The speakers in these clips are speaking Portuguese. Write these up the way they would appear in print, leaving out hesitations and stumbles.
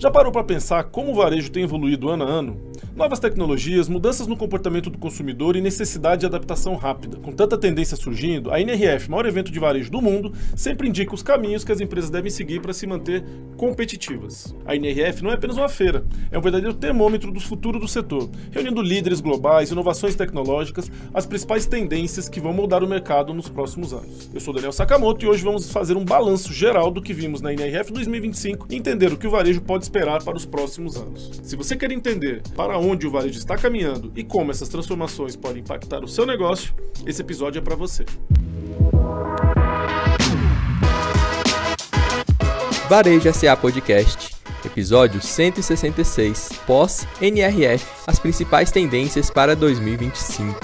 Já parou para pensar como o varejo tem evoluído ano a ano? Novas tecnologias, mudanças no comportamento do consumidor e necessidade de adaptação rápida. Com tanta tendência surgindo, a NRF, maior evento de varejo do mundo, sempre indica os caminhos que as empresas devem seguir para se manter competitivas. A NRF não é apenas uma feira, é um verdadeiro termômetro do futuro do setor, reunindo líderes globais, inovações tecnológicas, as principais tendências que vão moldar o mercado nos próximos anos. Eu sou Daniel Sakamoto e hoje vamos fazer um balanço geral do que vimos na NRF 2025 e entender o que o varejo pode esperar para os próximos anos. Se você quer entender para onde o varejo está caminhando e como essas transformações podem impactar o seu negócio, esse episódio é para você. Varejo SA Podcast, episódio 166, pós-NRF, as principais tendências para 2025.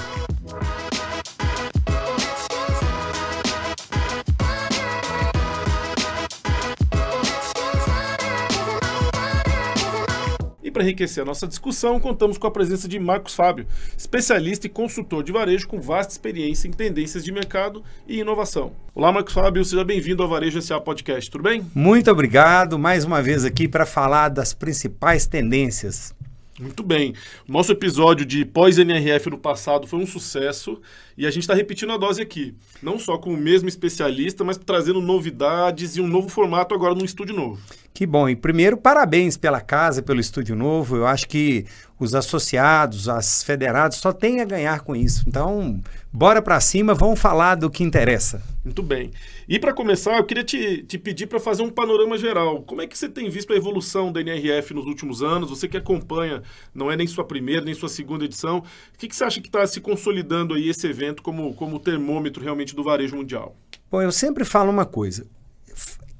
Para enriquecer a nossa discussão, contamos com a presença de Marcos Fábio, especialista e consultor de varejo com vasta experiência em tendências de mercado e inovação. Olá, Marcos Fábio, seja bem-vindo ao Varejo SA Podcast, tudo bem? Muito obrigado, mais uma vez aqui para falar das principais tendências. Muito bem. O nosso episódio de pós-NRF no passado foi um sucesso e a gente está repetindo a dose aqui. Não só com o mesmo especialista, mas trazendo novidades e um novo formato agora num estúdio novo. Que bom. E primeiro, parabéns pela casa, pelo estúdio novo. Eu acho que os associados, as federados, só têm a ganhar com isso. Então, bora para cima, vamos falar do que interessa. Muito bem. E para começar, eu queria te pedir para fazer um panorama geral. Como é que você tem visto a evolução da NRF nos últimos anos? Você que acompanha, não é nem sua primeira, nem sua segunda edição. O que você acha que está se consolidando aí esse evento como termômetro realmente do varejo mundial? Bom, eu sempre falo uma coisa.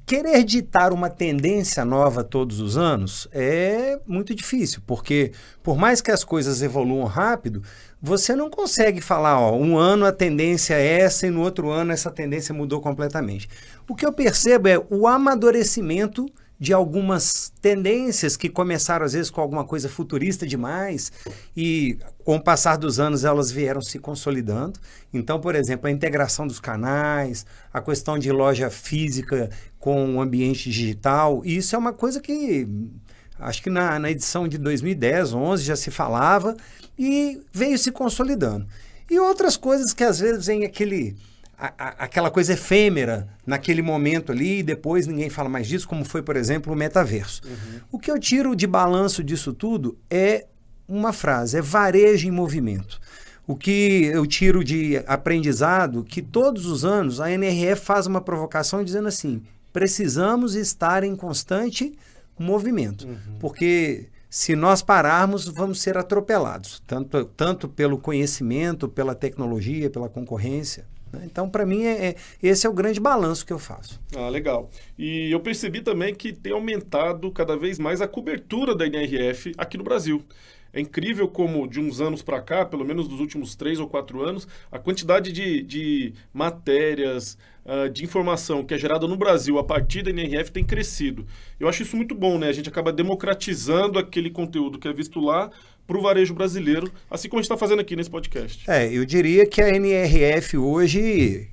Querer ditar uma tendência nova todos os anos é muito difícil, porque por mais que as coisas evoluam rápido, você não consegue falar, um ano a tendência é essa e no outro ano essa tendência mudou completamente. O que eu percebo é o amadurecimento de algumas tendências que começaram às vezes com alguma coisa futurista demais e com o passar dos anos elas vieram se consolidando. Então, por exemplo, a integração dos canais, a questão de loja física com o ambiente digital, isso é uma coisa que acho que na edição de 2010, 11 já se falava e veio se consolidando. E outras coisas que às vezes vem aquela coisa efêmera naquele momento ali e depois ninguém fala mais disso, como foi, por exemplo, o metaverso. Uhum. O que eu tiro de balanço disso tudo é uma frase, é varejo em movimento. O que eu tiro de aprendizado, que todos os anos a NRF faz uma provocação dizendo assim, precisamos estar em constante movimento, porque se nós pararmos, vamos ser atropelados, tanto pelo conhecimento, pela tecnologia, pela concorrência. Então, para mim, esse é o grande balanço que eu faço. Ah, legal. E eu percebi também que tem aumentado cada vez mais a cobertura da NRF aqui no Brasil. É incrível como, de uns anos para cá, pelo menos dos últimos 3 ou 4 anos, a quantidade de matérias, de informação que é gerada no Brasil a partir da NRF tem crescido. Eu acho isso muito bom, né? A gente acaba democratizando aquele conteúdo que é visto lá para o varejo brasileiro, assim como a gente está fazendo aqui nesse podcast. Eu diria que a NRF hoje,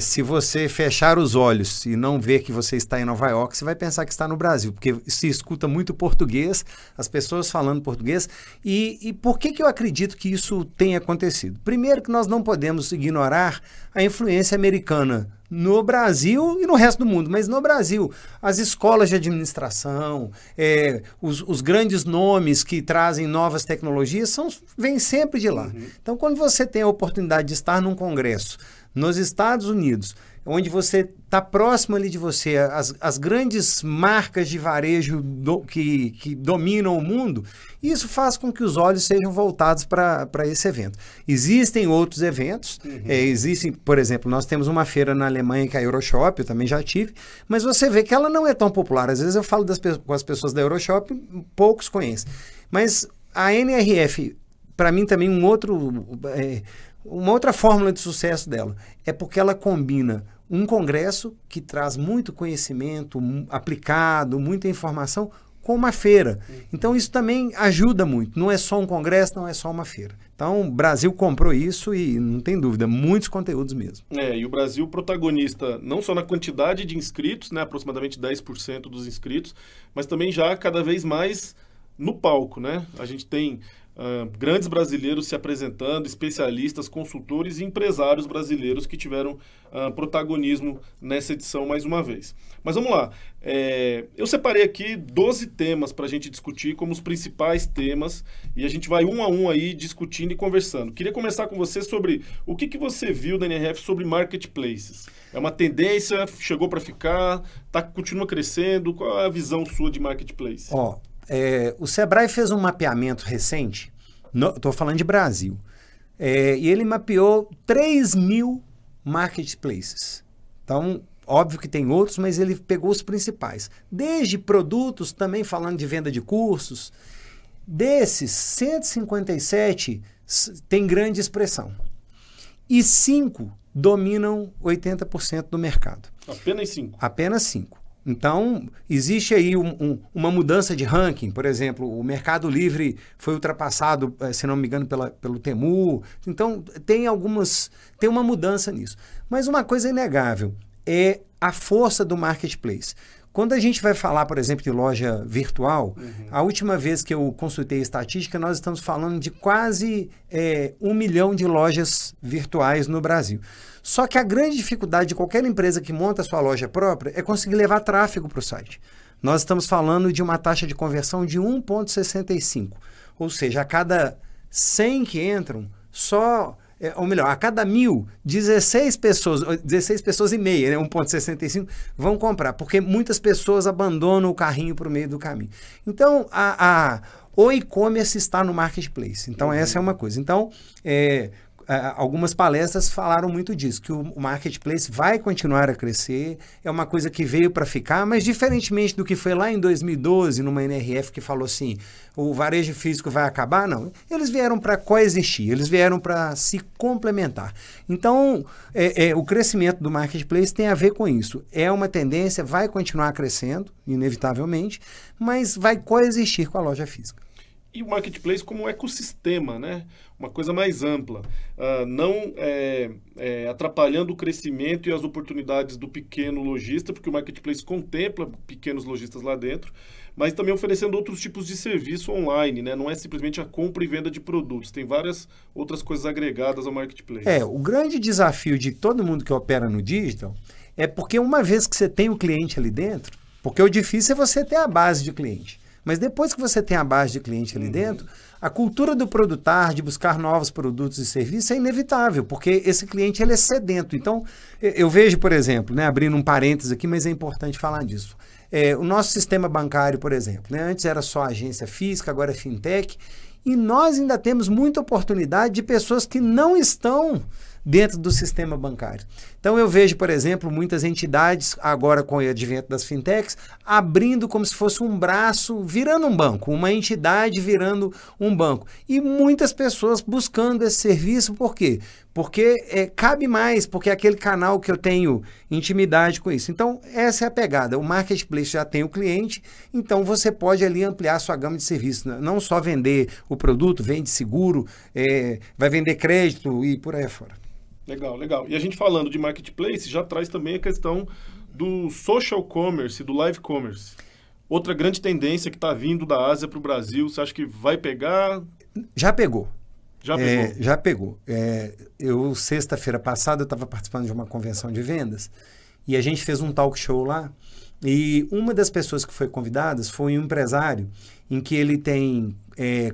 se você fechar os olhos e não ver que você está em Nova York, você vai pensar que está no Brasil, porque se escuta muito português, as pessoas falando português. E por que eu acredito que isso tem acontecido? Primeiro que nós não podemos ignorar a influência americana no Brasil e no resto do mundo, mas no Brasil, as escolas de administração, os grandes nomes que trazem novas tecnologias vêm sempre de lá. Então, quando você tem a oportunidade de estar num congresso nos Estados Unidos, onde você está próximo ali de você, as grandes marcas de varejo que dominam o mundo, isso faz com que os olhos sejam voltados para esse evento. Existem outros eventos, existem, por exemplo, nós temos uma feira na Alemanha que é a Euroshop, eu também já tive, mas você vê que ela não é tão popular. Às vezes eu falo com as pessoas da Euroshop, poucos conhecem. Mas a NRF, para mim também uma outra fórmula de sucesso dela é porque ela combina um congresso que traz muito conhecimento aplicado, muita informação, com uma feira. Então isso também ajuda muito. Não é só um congresso, não é só uma feira. Então o Brasil comprou isso e não tem dúvida, muitos conteúdos mesmo. E o Brasil protagonista não só na quantidade de inscritos, né, aproximadamente 10% dos inscritos, mas também já cada vez mais no palco, né? A gente tem grandes brasileiros se apresentando, especialistas, consultores e empresários brasileiros que tiveram protagonismo nessa edição mais uma vez. Mas vamos lá, eu separei aqui 12 temas para a gente discutir como os principais temas e a gente vai um a um aí discutindo e conversando. Queria começar com você sobre o que você viu da NRF sobre marketplaces. É uma tendência, chegou para ficar, continua crescendo, qual é a visão sua de marketplace? O Sebrae fez um mapeamento recente, estou falando de Brasil, e ele mapeou 3.000 marketplaces. Então, óbvio que tem outros, mas ele pegou os principais. Desde produtos, também falando de venda de cursos. Desses, 157 tem grande expressão. E 5 dominam 80% do mercado. Apenas 5? Apenas 5. Então, existe aí uma mudança de ranking. Por exemplo, o Mercado Livre foi ultrapassado, se não me engano, pelo Temu. Então, tem uma mudança nisso. Mas uma coisa inegável é a força do marketplace. Quando a gente vai falar, por exemplo, de loja virtual, a última vez que eu consultei a estatística, nós estamos falando de quase 1 milhão de lojas virtuais no Brasil. Só que a grande dificuldade de qualquer empresa que monta a sua loja própria é conseguir levar tráfego para o site. Nós estamos falando de uma taxa de conversão de 1,65. Ou seja, a cada 100 que entram, ou melhor, a cada 1.000, 16 pessoas e meia, né, 1,65, vão comprar, porque muitas pessoas abandonam o carrinho para o meio do caminho. Então, o e-commerce está no marketplace. Então, essa é uma coisa. Então, algumas palestras falaram muito disso, que o marketplace vai continuar a crescer, é uma coisa que veio para ficar, mas diferentemente do que foi lá em 2012, numa NRF que falou assim, o varejo físico vai acabar, não. Eles vieram para coexistir, eles vieram para se complementar. Então, o crescimento do marketplace tem a ver com isso. É uma tendência, vai continuar crescendo, inevitavelmente, mas vai coexistir com a loja física. E o marketplace como um ecossistema, né? Uma coisa mais ampla, não atrapalhando o crescimento e as oportunidades do pequeno lojista, porque o marketplace contempla pequenos lojistas lá dentro, mas também oferecendo outros tipos de serviço online, né? Não é simplesmente a compra e venda de produtos, tem várias outras coisas agregadas ao marketplace. O grande desafio de todo mundo que opera no digital é porque uma vez que você tem o cliente ali dentro, porque o difícil é você ter a base de cliente. Mas depois que você tem a base de cliente ali dentro, a cultura do produtar, de buscar novos produtos e serviços é inevitável, porque esse cliente ele é sedento. Então, eu vejo, por exemplo, né, abrindo um parênteses aqui, mas é importante falar disso. O nosso sistema bancário, por exemplo, né, antes era só agência física, agora é fintech, e nós ainda temos muita oportunidade de pessoas que não estão dentro do sistema bancário. Então eu vejo, por exemplo, muitas entidades, agora com o advento das fintechs, abrindo como se fosse um braço, virando um banco, uma entidade virando um banco. E muitas pessoas buscando esse serviço, por quê? Porque cabe mais, porque é aquele canal que eu tenho intimidade com isso. Então, essa é a pegada. O marketplace já tem o cliente, então você pode ali ampliar a sua gama de serviços. Não só vender o produto, vende seguro, vai vender crédito e por aí fora. Legal, legal. E a gente falando de marketplace, já traz também a questão do social commerce, do live commerce. Outra grande tendência que está vindo da Ásia para o Brasil, você acha que vai pegar? Já pegou. Já pegou? Eu, sexta-feira passada, eu estava participando de uma convenção de vendas e a gente fez um talk show lá e uma das pessoas que foi convidada foi um empresário em que ele tem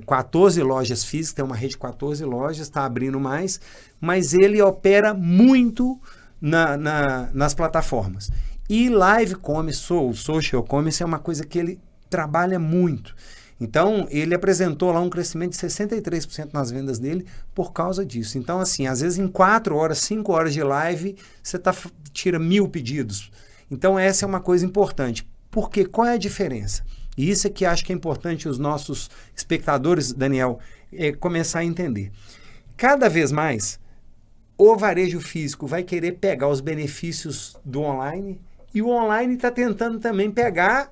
14 lojas físicas, tem uma rede de 14 lojas, está abrindo mais, mas ele opera muito nas plataformas. E live commerce, ou social commerce, é uma coisa que ele trabalha muito. Então, ele apresentou lá um crescimento de 63% nas vendas dele por causa disso. Então, assim, às vezes em 4 horas, 5 horas de live, você tira 1.000 pedidos. Então, essa é uma coisa importante. Porque qual é a diferença? E isso é que acho que é importante os nossos espectadores, Daniel, começar a entender. Cada vez mais, o varejo físico vai querer pegar os benefícios do online e o online está tentando também pegar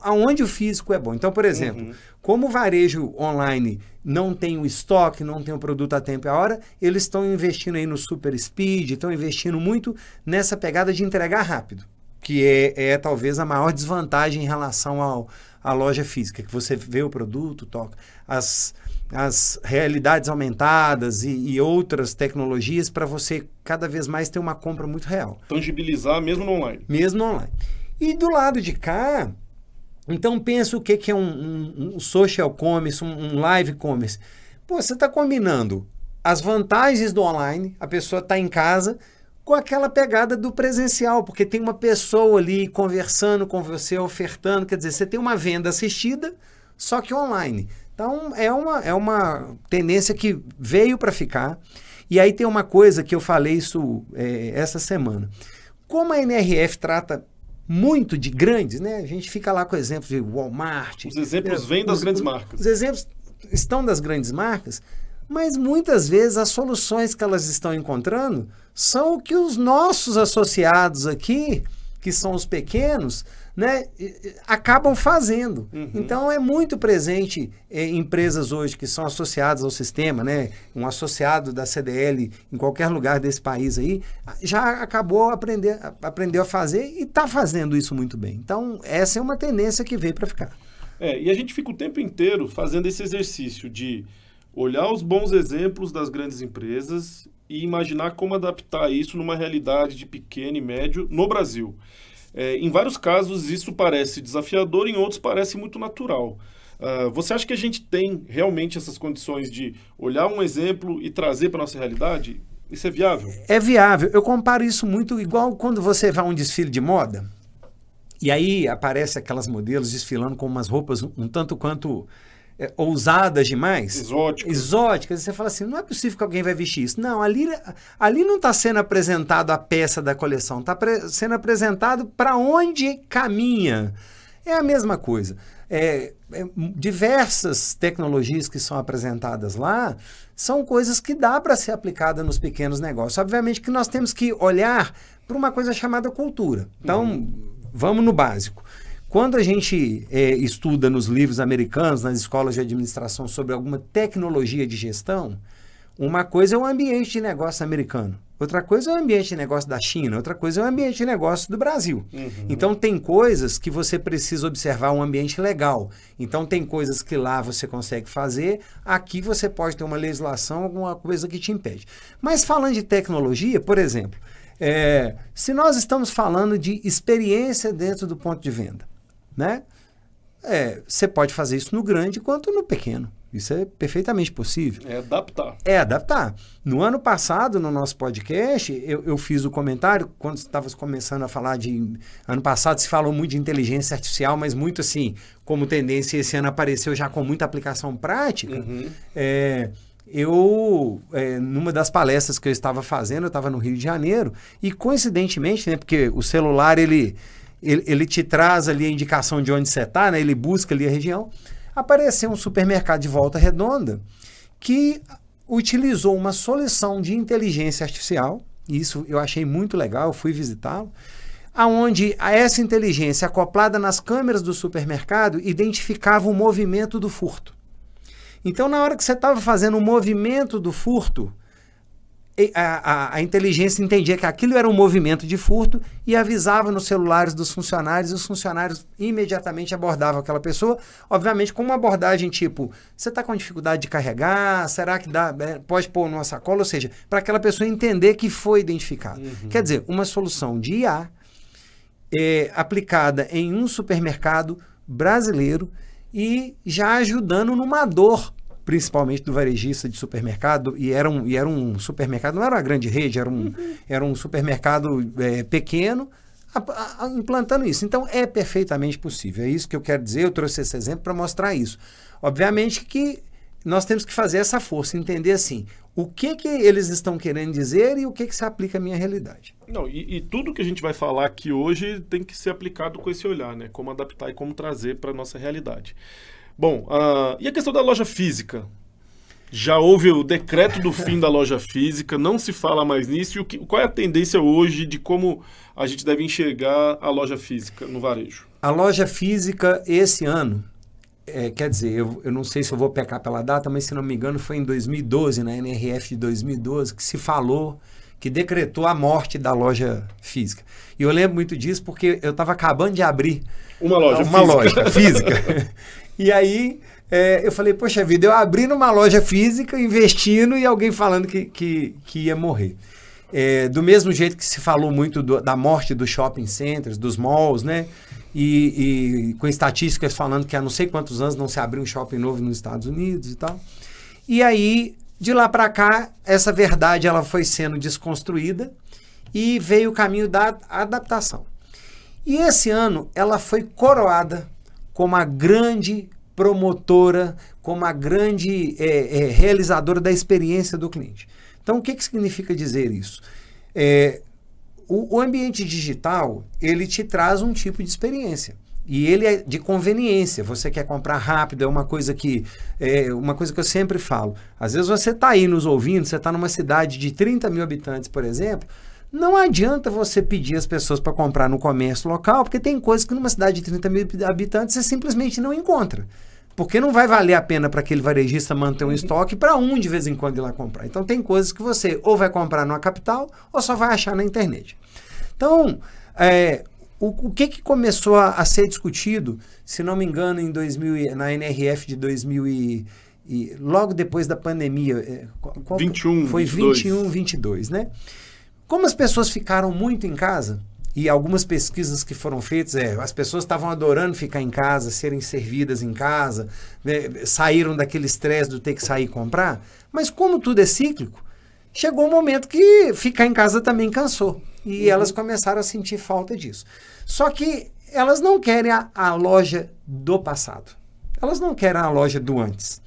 aonde o físico é bom. Então, por exemplo, como o varejo online não tem o estoque, não tem o produto a tempo e a hora, eles estão investindo aí no super speed, estão investindo muito nessa pegada de entregar rápido, que é talvez a maior desvantagem em relação à loja física, que você vê o produto, toca. As realidades aumentadas e outras tecnologias para você cada vez mais ter uma compra muito real. Tangibilizar mesmo no online. Mesmo no online. E do lado de cá, então pensa o que é um social commerce, um live commerce. Pô, você está combinando as vantagens do online, a pessoa está em casa, com aquela pegada do presencial, porque tem uma pessoa ali conversando com você, ofertando, quer dizer, você tem uma venda assistida, só que online. Então, é uma tendência que veio para ficar. E aí tem uma coisa que eu falei isso essa semana. Como a NRF trata muito de grandes, né? A gente fica lá com exemplos de Walmart. Os exemplos vêm das grandes marcas. Os exemplos estão das grandes marcas, mas muitas vezes as soluções que elas estão encontrando são o que os nossos associados aqui, que são os pequenos, né, acabam fazendo. Então é muito presente em empresas hoje que são associadas ao sistema, né? Um associado da CDL em qualquer lugar desse país aí já aprendeu a fazer e está fazendo isso muito bem. Então essa é uma tendência que veio para ficar. E a gente fica o tempo inteiro fazendo esse exercício de olhar os bons exemplos das grandes empresas e imaginar como adaptar isso numa realidade de pequeno e médio no Brasil. Em vários casos isso parece desafiador, em outros parece muito natural. Você acha que a gente tem realmente essas condições de olhar um exemplo e trazer para a nossa realidade? Isso é viável? É viável. Eu comparo isso muito igual quando você vai a um desfile de moda e aí aparece aquelas modelos desfilando com umas roupas um tanto quanto ousadas demais. Exóticas. E você fala assim, não é possível que alguém vai vestir isso. Não, ali não está sendo apresentado a peça da coleção, está sendo apresentado para onde caminha. É a mesma coisa. Diversas tecnologias que são apresentadas lá são coisas que dá para ser aplicada nos pequenos negócios. Obviamente que nós temos que olhar para uma coisa chamada cultura. Então, vamos no básico. Quando a gente estuda nos livros americanos, nas escolas de administração, sobre alguma tecnologia de gestão, uma coisa é o ambiente de negócio americano, outra coisa é o ambiente de negócio da China, outra coisa é o ambiente de negócio do Brasil. Então, tem coisas que você precisa observar um ambiente legal. Então, tem coisas que lá você consegue fazer, aqui você pode ter uma legislação, alguma coisa que te impede. Mas falando de tecnologia, por exemplo, se nós estamos falando de experiência dentro do ponto de venda, né? Você pode fazer isso no grande quanto no pequeno. Isso é perfeitamente possível. É adaptar. No ano passado, no nosso podcast, eu fiz o comentário, quando estava começando a falar de... Ano passado se falou muito de inteligência artificial, mas muito assim, como tendência, esse ano apareceu já com muita aplicação prática. Numa das palestras que eu estava fazendo, eu estava no Rio de Janeiro, e coincidentemente, né, porque o celular, ele te traz ali a indicação de onde você está, né? Ele busca ali a região. Apareceu um supermercado de Volta Redonda que utilizou uma solução de inteligência artificial, e isso eu achei muito legal, eu fui visitá-lo, aonde essa inteligência acoplada nas câmeras do supermercado identificava o movimento do furto. Então, na hora que você estava fazendo o movimento do furto, a inteligência entendia que aquilo era um movimento de furto e avisava nos celulares dos funcionários, e os funcionários imediatamente abordavam aquela pessoa, obviamente com uma abordagem tipo, você está com dificuldade de carregar, será que pode pôr numa sacola, ou seja, para aquela pessoa entender que foi identificado. Quer dizer, uma solução de IA aplicada em um supermercado brasileiro e já ajudando numa dor, principalmente do varejista de supermercado, e era um supermercado, não era uma grande rede, era um supermercado pequeno, implantando isso. Então, é perfeitamente possível. É isso que eu quero dizer, eu trouxe esse exemplo para mostrar isso. Obviamente que nós temos que fazer essa força, entender assim, o que eles estão querendo dizer e o que se aplica à minha realidade. Não, e tudo que a gente vai falar aqui hoje tem que ser aplicado com esse olhar, né? Como adaptar e como trazer para a nossa realidade. Bom, e a questão da loja física? Já houve o decreto do fim da loja física, não se fala mais nisso. E qual é a tendência hoje de como a gente deve enxergar a loja física no varejo? A loja física, esse ano, quer dizer, eu não sei se eu vou pecar pela data, mas se não me engano foi em 2012, na NRF de 2012, que se falou, que decretou a morte da loja física. E eu lembro muito disso porque eu estava acabando de abrir uma loja física. E aí eu falei, poxa vida, eu abri numa loja física, investindo, e alguém falando que ia morrer. Do mesmo jeito que se falou muito da morte dos shopping centers, dos malls, né? E com estatísticas falando que há não sei quantos anos não se abriu um shopping novo nos Estados Unidos e tal. E aí, de lá para cá, essa verdade ela foi sendo desconstruída e veio o caminho da adaptação. E esse ano ela foi coroada como a grande promotora, como a grande realizadora da experiência do cliente. Então, o que significa dizer isso? O ambiente digital, ele te traz um tipo de experiência. E ele é de conveniência. Você quer comprar rápido, é uma coisa que eu sempre falo. Às vezes você está aí nos ouvindo, você está numa cidade de 30 mil habitantes, por exemplo, não adianta você pedir as pessoas para comprar no comércio local, porque tem coisas que numa cidade de 30 mil habitantes você simplesmente não encontra. Porque não vai valer a pena para aquele varejista manter um estoque para de vez em quando ir lá comprar. Então tem coisas que você ou vai comprar numa capital ou só vai achar na internet. Então, o que começou a ser discutido, se não me engano, na NRF de 2000 logo depois da pandemia, 21, foi 22. 21, 22, né? Como as pessoas ficaram muito em casa, e algumas pesquisas que foram feitas, as pessoas estavam adorando ficar em casa, serem servidas em casa, né, saíram daquele estresse do ter que sair e comprar, mas como tudo é cíclico, chegou um momento que ficar em casa também cansou. E elas começaram a sentir falta disso. Só que elas não querem a loja do passado. Elas não querem a loja do antes.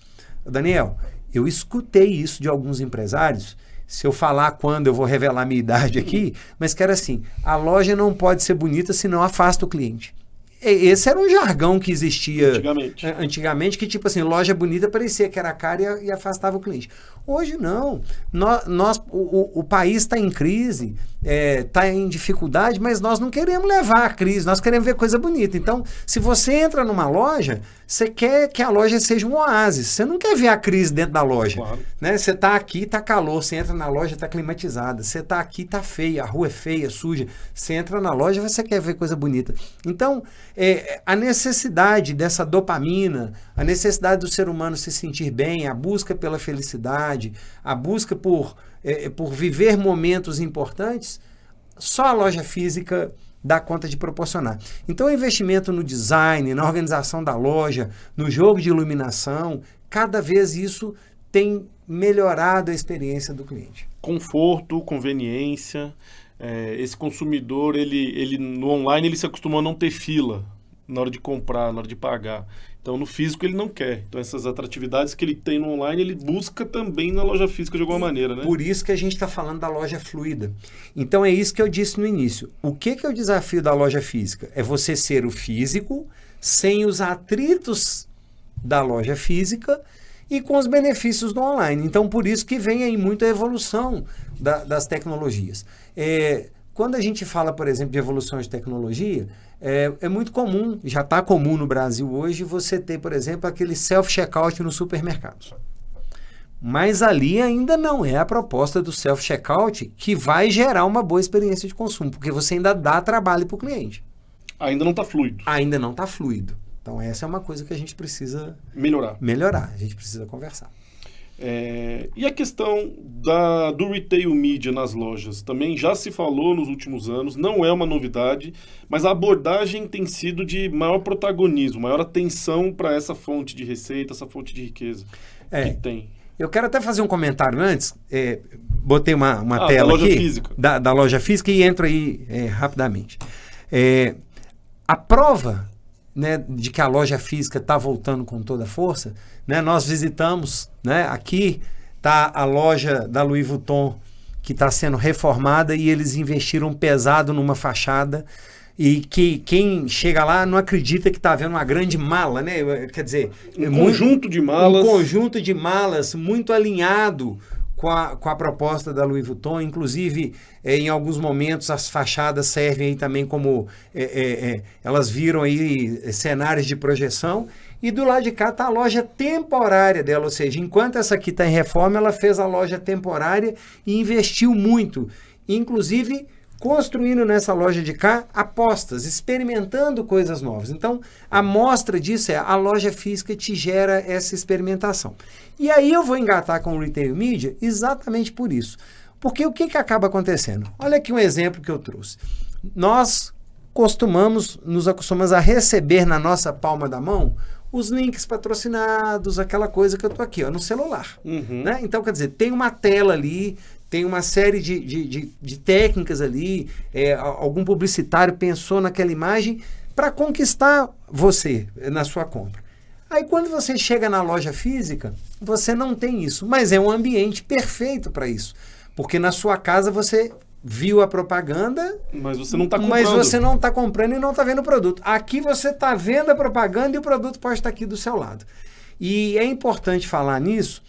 Daniel, eu escutei isso de alguns empresários. Se eu falar quando, eu vou revelar a minha idade aqui, mas que era assim, a loja não pode ser bonita, senão afasta o cliente. Esse era um jargão que existia antigamente, que tipo assim, loja bonita parecia que era cara e afastava o cliente. Hoje não. O país está em crise, está em dificuldade, mas nós não queremos levar a crise, nós queremos ver coisa bonita. Então, se você entra numa loja, você quer que a loja seja um oásis. Você não quer ver a crise dentro da loja. Claro. Né? Você está aqui, está calor. Você entra na loja, está climatizada. Você está aqui, está feia. A rua é feia, suja. Você entra na loja, você quer ver coisa bonita. Então, a necessidade dessa dopamina, a necessidade do ser humano se sentir bem, a busca pela felicidade, a busca por viver momentos importantes, só a loja física dá conta de proporcionar. Então, o investimento no design, na organização da loja, no jogo de iluminação, cada vez isso tem melhorado a experiência do cliente. Conforto, conveniência. Esse consumidor, ele no online, ele se acostumou a não ter fila na hora de comprar, na hora de pagar. Então, no físico, ele não quer. Então, essas atratividades que ele tem no online, ele busca também na loja física de alguma maneira, né? Por isso que a gente está falando da loja fluida. Então, é isso que eu disse no início. O que é o desafio da loja física? É você ser o físico, sem os atritos da loja física e com os benefícios do online. Então, por isso que vem aí muita evolução das tecnologias. Quando a gente fala, por exemplo, de evolução de tecnologia, é muito comum, já está comum no Brasil hoje, você ter, por exemplo, aquele self-checkout no supermercado. Mas ali ainda não é a proposta do self-checkout que vai gerar uma boa experiência de consumo, porque você ainda dá trabalho para o cliente. Ainda não está fluido. Ainda não está fluido. Então, essa é uma coisa que a gente precisa melhorar. A gente precisa conversar. E a questão do retail media nas lojas? Também já se falou nos últimos anos, não é uma novidade, mas a abordagem tem sido de maior protagonismo, maior atenção para essa fonte de receita, essa fonte de riqueza que tem. Eu quero até fazer um comentário antes, botei uma tela da loja aqui física. Da loja física e entro aí rapidamente. A prova, né, de que a loja física está voltando com toda a força, né, nós visitamos, né, aqui está a loja da Louis Vuitton que está sendo reformada e eles investiram pesado numa fachada e que quem chega lá não acredita que está vendo uma grande mala, né? Quer dizer, conjunto de malas. Um conjunto de malas muito alinhado com a proposta da Louis Vuitton. Inclusive, em alguns momentos, as fachadas servem aí também como... elas viram aí cenários de projeção. E do lado de cá está a loja temporária dela, ou seja, enquanto essa aqui está em reforma, ela fez a loja temporária e investiu muito. Inclusive, construindo nessa loja de cá apostas, experimentando coisas novas. Então, a mostra disso é a loja física te gera essa experimentação. E aí eu vou engatar com o Retail Media exatamente por isso. Porque o que acaba acontecendo? Olha aqui um exemplo que eu trouxe. Nós nos acostumamos a receber na nossa palma da mão os links patrocinados, aquela coisa que eu estou aqui, ó, no celular. Né? Então, quer dizer, tem uma tela ali, tem uma série de técnicas ali, algum publicitário pensou naquela imagem para conquistar você na sua compra. Aí, quando você chega na loja física, você não tem isso, mas é um ambiente perfeito para isso, porque na sua casa você viu a propaganda, mas você não está comprando. Mas você não está comprando e não está vendo o produto. Aqui você está vendo a propaganda e o produto pode estar aqui do seu lado. E é importante falar nisso.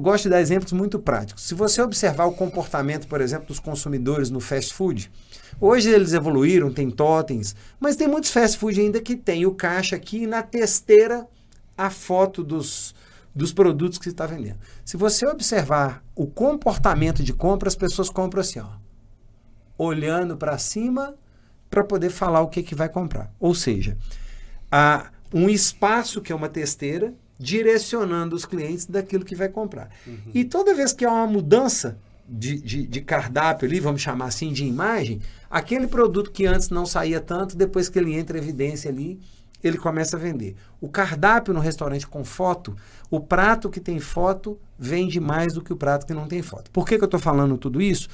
Gosto de dar exemplos muito práticos. Se você observar o comportamento, por exemplo, dos consumidores no fast food, hoje eles evoluíram, tem totens, mas tem muitos fast food ainda que tem o caixa aqui e na testeira a foto dos produtos que você está vendendo. Se você observar o comportamento de compra, as pessoas compram assim, ó, olhando para cima para poder falar o que vai comprar. Ou seja, há um espaço que é uma testeira direcionando os clientes daquilo que vai comprar. E toda vez que há uma mudança de cardápio ali, vamos chamar assim, de imagem, aquele produto que antes não saía tanto, depois que ele entra em evidência ali, ele começa a vender. O cardápio no restaurante com foto, o prato que tem foto vende mais do que o prato que não tem foto. Por que eu estou falando tudo isso?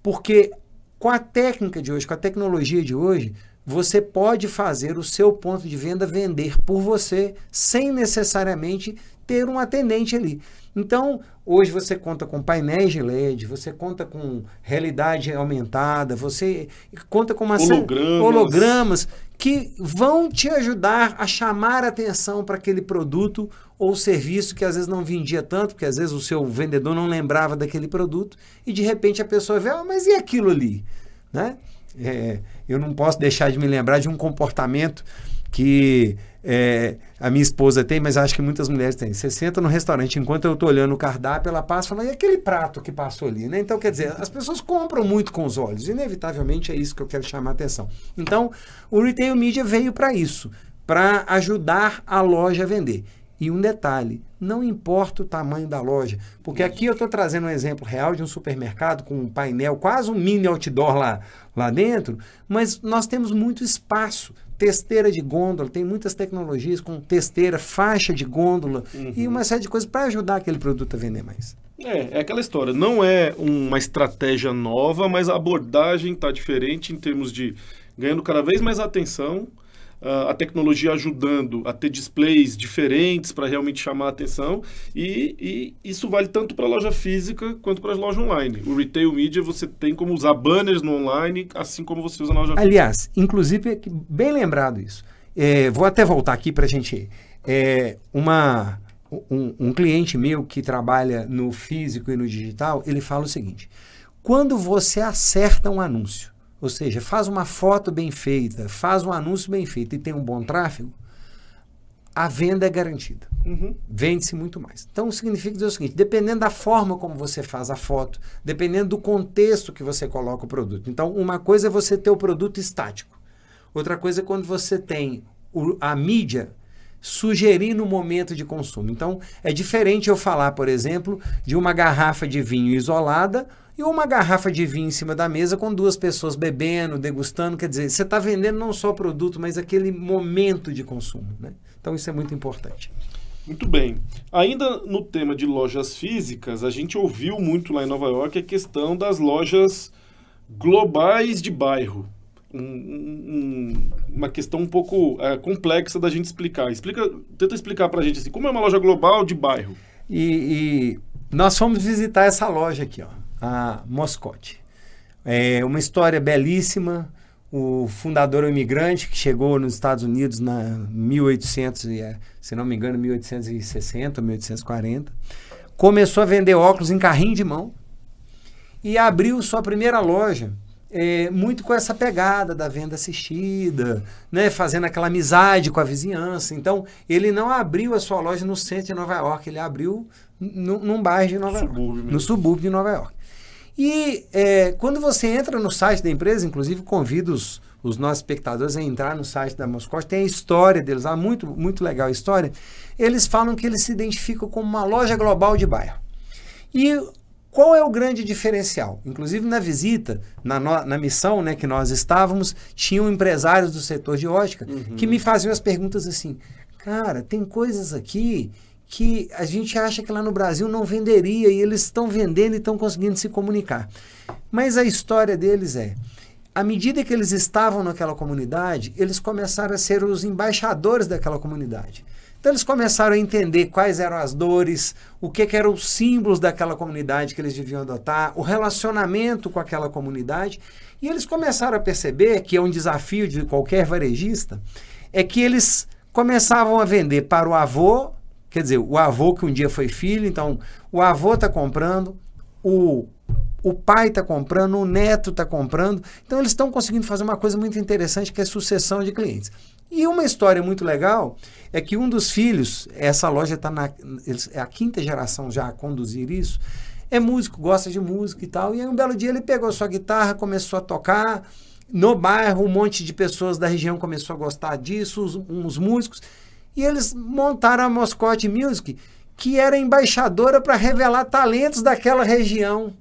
Porque com a técnica de hoje, com a tecnologia de hoje, você pode fazer o seu ponto de venda vender por você, sem necessariamente ter um atendente ali. Então, hoje você conta com painéis de LED, você conta com realidade aumentada, você conta com uma hologramas que vão te ajudar a chamar a atenção para aquele produto ou serviço que às vezes não vendia tanto, porque às vezes o seu vendedor não lembrava daquele produto e de repente a pessoa vê, mas e aquilo ali? Né? Eu não posso deixar de me lembrar de um comportamento que a minha esposa tem, mas acho que muitas mulheres têm. Você senta no restaurante, enquanto eu estou olhando o cardápio, ela passa e fala, e aquele prato que passou ali? Né? Então, quer dizer, as pessoas compram muito com os olhos. Inevitavelmente é isso que eu quero chamar a atenção. Então, o Retail Media veio para isso, para ajudar a loja a vender. E um detalhe, não importa o tamanho da loja, porque aqui eu estou trazendo um exemplo real de um supermercado com um painel, quase um mini outdoor lá dentro, mas nós temos muito espaço, testeira de gôndola, tem muitas tecnologias com testeira, faixa de gôndola e uma série de coisas para ajudar aquele produto a vender mais. É aquela história, não é uma estratégia nova, mas a abordagem está diferente em termos de ganhando cada vez mais atenção, a tecnologia ajudando a ter displays diferentes para realmente chamar a atenção e isso vale tanto para a loja física quanto para a loja online. O Retail Media você tem como usar banners no online, assim como você usa na loja física. Aliás, inclusive, bem lembrado isso. Vou até voltar aqui para a gente... Um cliente meu que trabalha no físico e no digital, ele fala o seguinte, quando você acerta um anúncio, ou seja, faz uma foto bem feita, faz um anúncio bem feito e tem um bom tráfego, a venda é garantida. Vende-se muito mais. Então, significa dizer o seguinte, dependendo da forma como você faz a foto, dependendo do contexto que você coloca o produto. Então, uma coisa é você ter o produto estático. Outra coisa é quando você tem a mídia sugerir no momento de consumo. Então, é diferente eu falar, por exemplo, de uma garrafa de vinho isolada e uma garrafa de vinho em cima da mesa com duas pessoas bebendo, degustando. Quer dizer, você está vendendo não só o produto, mas aquele momento de consumo. Né? Então, isso é muito importante. Muito bem. Ainda no tema de lojas físicas, a gente ouviu muito lá em Nova York a questão das lojas globais de bairro. Uma questão um pouco complexa da gente explicar. Tenta explicar para a gente assim, como é uma loja global de bairro. E nós fomos visitar essa loja aqui, ó, a Moscote. É uma história belíssima, o fundador, o imigrante, que chegou nos Estados Unidos na 1800, se não me engano, 1860, 1840, começou a vender óculos em carrinho de mão e abriu sua primeira loja, muito com essa pegada da venda assistida, né, fazendo aquela amizade com a vizinhança. Então, ele não abriu a sua loja no centro de Nova York, ele abriu num bairro de Nova York, no subúrbio de Nova York. E quando você entra no site da empresa, inclusive convido os nossos espectadores a entrar no site da Moscot, tem a história deles lá, muito, muito legal a história. Eles falam que eles se identificam como uma loja global de bairro. E qual é o grande diferencial? Inclusive na visita, na missão, né, que nós estávamos, tinham empresários do setor de ótica que me faziam as perguntas assim, cara, tem coisas aqui que a gente acha que lá no Brasil não venderia e eles estão vendendo e estão conseguindo se comunicar. Mas a história deles à medida que eles estavam naquela comunidade, eles começaram a ser os embaixadores daquela comunidade. Então eles começaram a entender quais eram as dores, o que eram os símbolos daquela comunidade que eles deviam adotar, o relacionamento com aquela comunidade, e eles começaram a perceber, que é um desafio de qualquer varejista, é que eles começavam a vender para o avô, quer dizer, o avô que um dia foi filho, então o avô está comprando, o pai está comprando, o neto está comprando, então eles estão conseguindo fazer uma coisa muito interessante, que é sucessão de clientes. E uma história muito legal é que um dos filhos, essa loja está é a 5ª geração já a conduzir isso, é músico, gosta de música e tal, e aí um belo dia ele pegou sua guitarra, começou a tocar, no bairro um monte de pessoas da região começou a gostar disso, uns músicos, e eles montaram a Moscot Music, que era embaixadora para revelar talentos daquela região,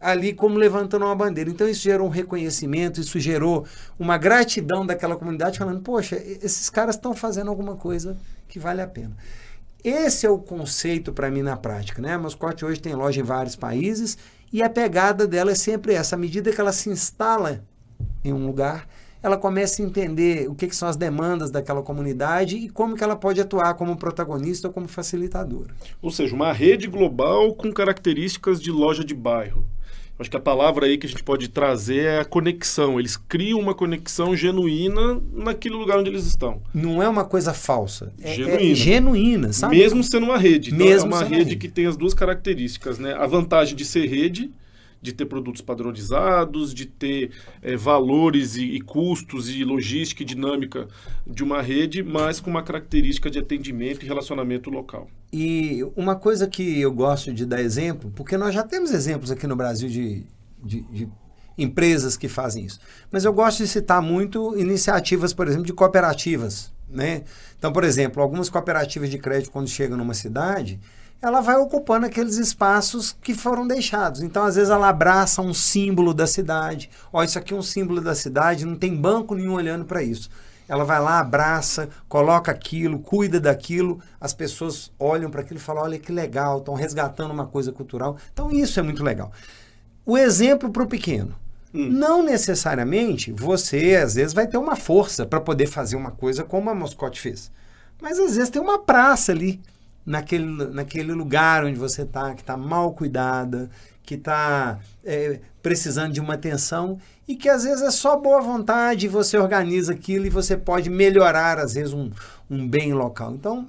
ali como levantando uma bandeira. Então isso gerou um reconhecimento, isso gerou uma gratidão daquela comunidade, falando, poxa, esses caras estão fazendo alguma coisa que vale a pena. Esse é o conceito para mim na prática, né? A Moscot hoje tem loja em vários países e a pegada dela é sempre essa. À medida que ela se instala em um lugar, ela começa a entender o que são as demandas daquela comunidade e como que ela pode atuar como protagonista ou como facilitadora. Ou seja, uma rede global com características de loja de bairro. Acho que a palavra aí que a gente pode trazer é a conexão. Eles criam uma conexão genuína naquele lugar onde eles estão. Não é uma coisa falsa. É genuína, sabe? Mesmo sendo uma rede. Então, mesmo é uma rede que tem as duas características, né? A vantagem de ser rede, de ter produtos padronizados, de ter valores e custos e logística e dinâmica de uma rede, mas com uma característica de atendimento e relacionamento local. E uma coisa que eu gosto de dar exemplo, porque nós já temos exemplos aqui no Brasil de empresas que fazem isso, mas eu gosto de citar muito iniciativas, por exemplo, de cooperativas, né? Então, por exemplo, algumas cooperativas de crédito, quando chegam numa cidade, ela vai ocupando aqueles espaços que foram deixados. Então, às vezes, ela abraça um símbolo da cidade. Ó, isso aqui é um símbolo da cidade, não tem banco nenhum olhando para isso. Ela vai lá, abraça, coloca aquilo, cuida daquilo, as pessoas olham para aquilo e falam, olha que legal, estão resgatando uma coisa cultural. Então, isso é muito legal. O exemplo para o pequeno. Não necessariamente você, às vezes, vai ter uma força para poder fazer uma coisa como a Moscot fez. Mas, às vezes, tem uma praça ali, naquele lugar onde você está, que está mal cuidada, que está precisando de uma atenção e que às vezes é só boa vontade, você organiza aquilo e você pode melhorar às vezes um bem local. Então,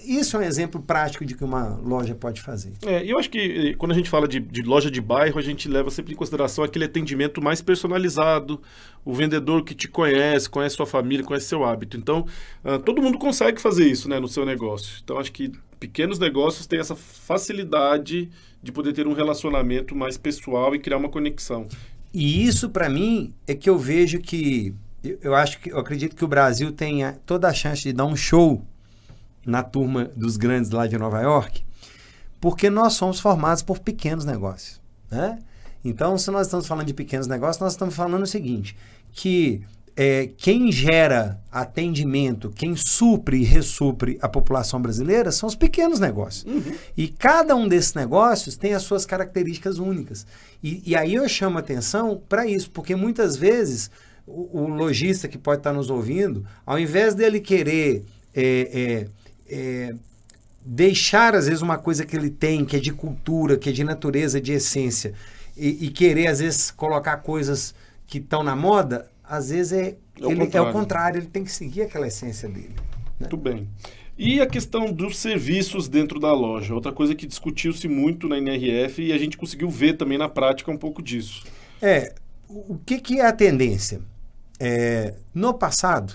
isso é um exemplo prático de que uma loja pode fazer. E eu acho que quando a gente fala de loja de bairro, a gente leva sempre em consideração aquele atendimento mais personalizado, o vendedor que te conhece sua família, conhece seu hábito. Então, todo mundo consegue fazer isso, né, no seu negócio. Então, acho que pequenos negócios têm essa facilidade de poder ter um relacionamento mais pessoal e criar uma conexão. E isso, para mim, é que eu vejo que... Eu acredito que o Brasil tenha toda a chance de dar um show na turma dos grandes lá de Nova York, porque nós somos formados por pequenos negócios, né? Então, se nós estamos falando de pequenos negócios, nós estamos falando o seguinte, que quem gera atendimento, quem supre e ressupre a população brasileira são os pequenos negócios. E cada um desses negócios tem as suas características únicas. E aí eu chamo atenção para isso, porque muitas vezes o lojista que pode estar nos ouvindo, ao invés dele querer deixar, às vezes, uma coisa que ele tem, que é de cultura, que é de natureza, de essência, e querer, às vezes, colocar coisas que estão na moda, às vezes é o contrário, ele tem que seguir aquela essência dele. Né? Muito bem. E a questão dos serviços dentro da loja? Outra coisa que discutiu-se muito na NRF e a gente conseguiu ver também na prática um pouco disso. O que é a tendência? No passado,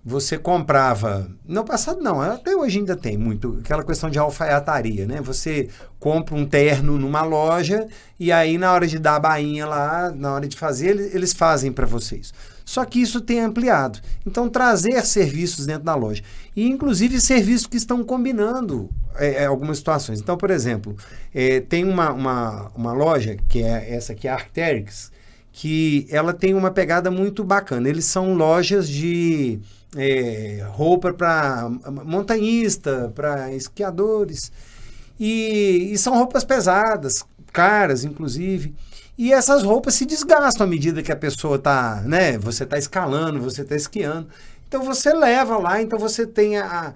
você comprava... No passado não, até hoje ainda tem muito aquela questão de alfaiataria, né? Você compra um terno numa loja e aí na hora de dar a bainha lá, na hora de fazer, eles fazem para vocês. Só que isso tem ampliado. Então, trazer serviços dentro da loja. E, inclusive, serviços que estão combinando algumas situações. Então, por exemplo, tem uma loja, que é essa aqui, a Arc'teryx, que ela tem uma pegada muito bacana. Eles são lojas de roupa para montanhista, para esquiadores. E são roupas pesadas, caras, inclusive. E essas roupas se desgastam à medida que a pessoa está, né? Você está escalando, você está esquiando. Então, você leva lá, então você tem a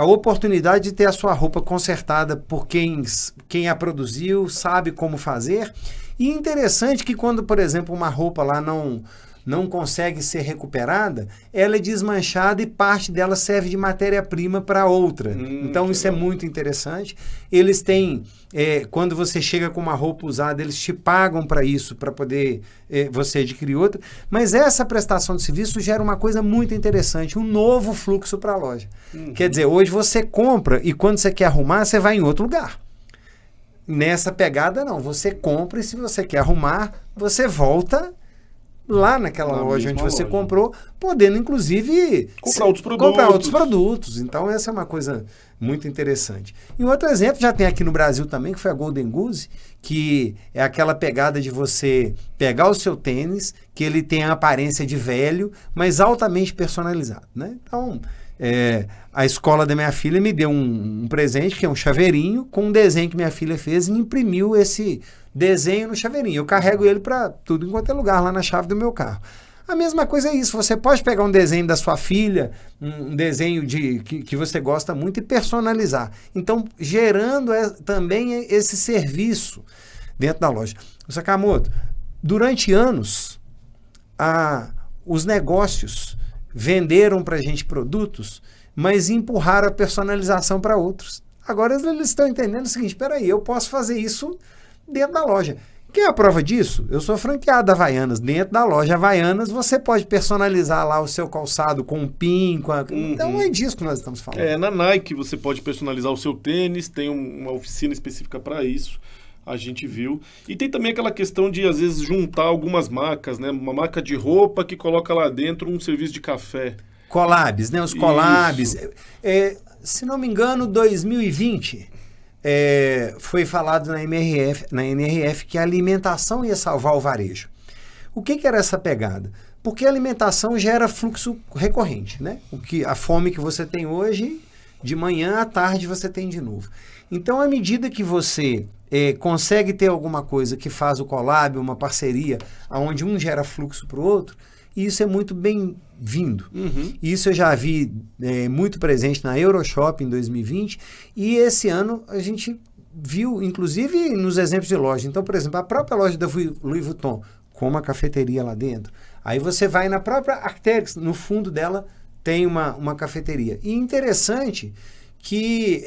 oportunidade de ter a sua roupa consertada por quem a produziu, sabe como fazer. E interessante que quando, por exemplo, uma roupa lá não consegue ser recuperada, ela é desmanchada e parte dela serve de matéria-prima para outra. Então, isso é muito interessante. Eles têm, quando você chega com uma roupa usada, eles te pagam para isso, para poder você adquirir outra. Mas essa prestação de serviço gera uma coisa muito interessante, um novo fluxo para a loja. Quer dizer, hoje você compra e quando você quer arrumar, você vai em outro lugar. Nessa pegada, não. Você compra e se você quer arrumar, você volta lá naquela loja onde você comprou, podendo, inclusive, comprar outros produtos. Então, essa é uma coisa muito interessante. E outro exemplo, já tem aqui no Brasil também, que foi a Golden Goose, que é aquela pegada de você pegar o seu tênis, que ele tem a aparência de velho, mas altamente personalizado, né? Então, a escola da minha filha me deu um presente, que é um chaveirinho, com um desenho que minha filha fez e imprimiu esse desenho no chaveirinho. Eu carrego ele para tudo enquanto é lugar, lá na chave do meu carro. A mesma coisa é isso, você pode pegar um desenho da sua filha, um desenho que você gosta muito e personalizar. Então, gerando também esse serviço dentro da loja. Sakamoto, durante anos, os negócios venderam para a gente produtos, mas empurraram a personalização para outros. Agora eles estão entendendo o seguinte, espera aí, eu posso fazer isso dentro da loja. Quer a prova disso? Eu sou franqueado da Havaianas. Dentro da loja Havaianas, você pode personalizar lá o seu calçado com um pin, Então é disso que nós estamos falando. Na Nike você pode personalizar o seu tênis, tem uma oficina específica para isso. A gente viu. E tem também aquela questão de, às vezes, juntar algumas marcas, né? Uma marca de roupa que coloca lá dentro um serviço de café. Collabs, né? Os collabs. Se não me engano, 2020, foi falado na NRF que a alimentação ia salvar o varejo. O que era essa pegada? Porque a alimentação gera fluxo recorrente, né? A fome que você tem hoje, de manhã à tarde você tem de novo. Então, à medida que você consegue ter alguma coisa que faz o collab, uma parceria, onde um gera fluxo para o outro, isso é muito bem-vindo. Isso eu já vi muito presente na Euroshop em 2020 e esse ano a gente viu, inclusive nos exemplos de loja. Então, por exemplo, a própria loja da Louis Vuitton, com uma cafeteria lá dentro. Aí você vai na própria Arc'teryx, no fundo dela tem uma cafeteria. E interessante que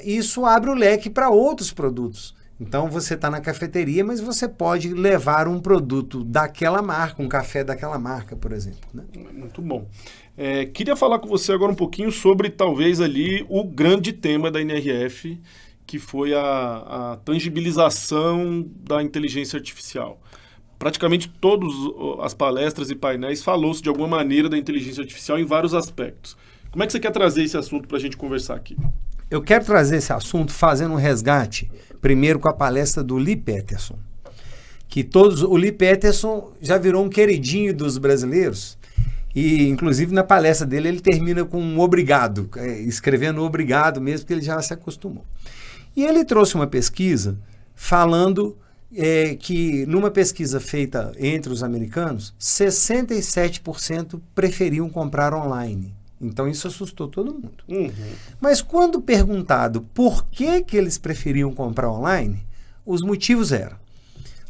isso abre o leque para outros produtos. Então, você está na cafeteria, mas você pode levar um produto daquela marca, um café daquela marca, por exemplo. Né? Muito bom. Queria falar com você agora um pouquinho sobre, talvez, ali, o grande tema da NRF, que foi a tangibilização da inteligência artificial. Praticamente todas as palestras e painéis falou-se de alguma maneira da inteligência artificial em vários aspectos. Como é que você quer trazer esse assunto para a gente conversar aqui? Eu quero trazer esse assunto fazendo um resgate, primeiro com a palestra do Lee Peterson. O Lee Peterson já virou um queridinho dos brasileiros e, inclusive, na palestra dele ele termina com um obrigado, escrevendo obrigado mesmo, porque ele já se acostumou. E ele trouxe uma pesquisa falando que, numa pesquisa feita entre os americanos, 67% preferiam comprar online. Então, isso assustou todo mundo. Mas quando perguntado por que eles preferiam comprar online, os motivos eram: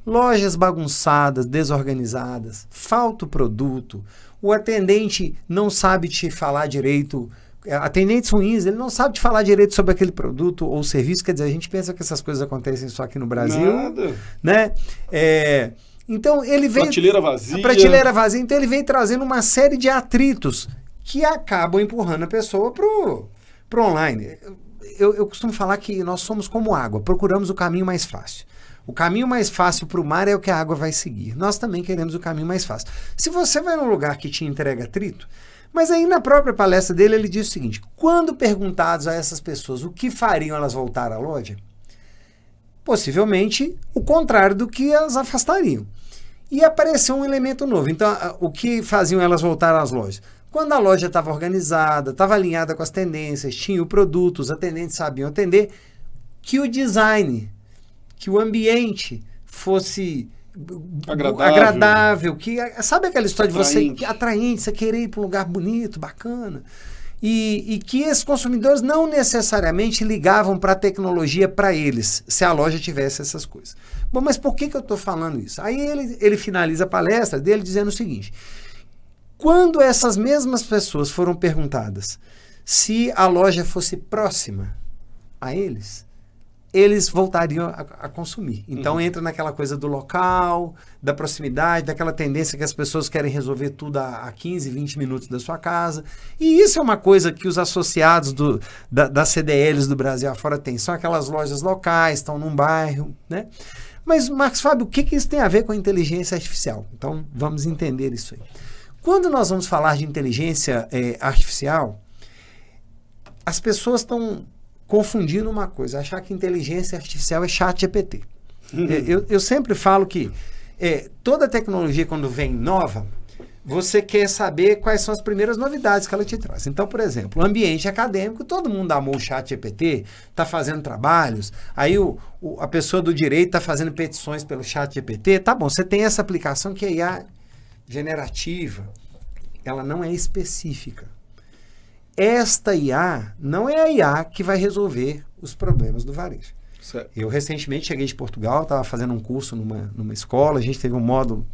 lojas bagunçadas, desorganizadas, falta o produto, o atendente não sabe te falar direito, atendentes ruins, ele não sabe te falar direito sobre aquele produto ou serviço, quer dizer, a gente pensa que essas coisas acontecem só aqui no Brasil. Nada. Né? Então ele vem... Prateleira vazia. A prateleira vazia, então ele vem trazendo uma série de atritos que acabam empurrando a pessoa pro online. Eu costumo falar que nós somos como água, procuramos o caminho mais fácil. O caminho mais fácil para o mar é o que a água vai seguir. Nós também queremos o caminho mais fácil. Se você vai num lugar que te entrega atrito, mas aí na própria palestra dele ele diz o seguinte, quando perguntados a essas pessoas o que fariam elas voltar à loja, possivelmente o contrário do que elas afastariam. E apareceu um elemento novo. Então, o que faziam elas voltar às lojas? Quando a loja estava organizada, estava alinhada com as tendências, tinha o produto, os atendentes sabiam atender, que o design, que o ambiente fosse agradável, que sabe aquela história atraente. De você atraente, você querer ir para um lugar bonito, bacana, e que esses consumidores não necessariamente ligavam para a tecnologia para eles, se a loja tivesse essas coisas. Bom, mas por que eu estou falando isso? Aí ele finaliza a palestra dele dizendo o seguinte, quando essas mesmas pessoas foram perguntadas se a loja fosse próxima a eles voltariam a consumir. Então entra naquela coisa do local, da proximidade, daquela tendência que as pessoas querem resolver tudo a 15, 20 minutos da sua casa. E isso é uma coisa que os associados das CDLs do Brasil afora têm. São aquelas lojas locais, estão num bairro, né? Mas, Marcos Fábio, o que isso tem a ver com a inteligência artificial? Então, vamos entender isso aí. Quando nós vamos falar de inteligência artificial, as pessoas estão confundindo uma coisa, achar que inteligência artificial é ChatGPT. Eu sempre falo que toda tecnologia, quando vem nova, você quer saber quais são as primeiras novidades que ela te traz. Então, por exemplo, o ambiente acadêmico, todo mundo amou o ChatGPT, está fazendo trabalhos, aí a pessoa do direito está fazendo petições pelo ChatGPT, tá bom, você tem essa aplicação que é IA generativa, ela não é específica. Esta IA não é a IA que vai resolver os problemas do varejo. Certo. Eu recentemente cheguei de Portugal, estava fazendo um curso numa escola, a gente teve um módulo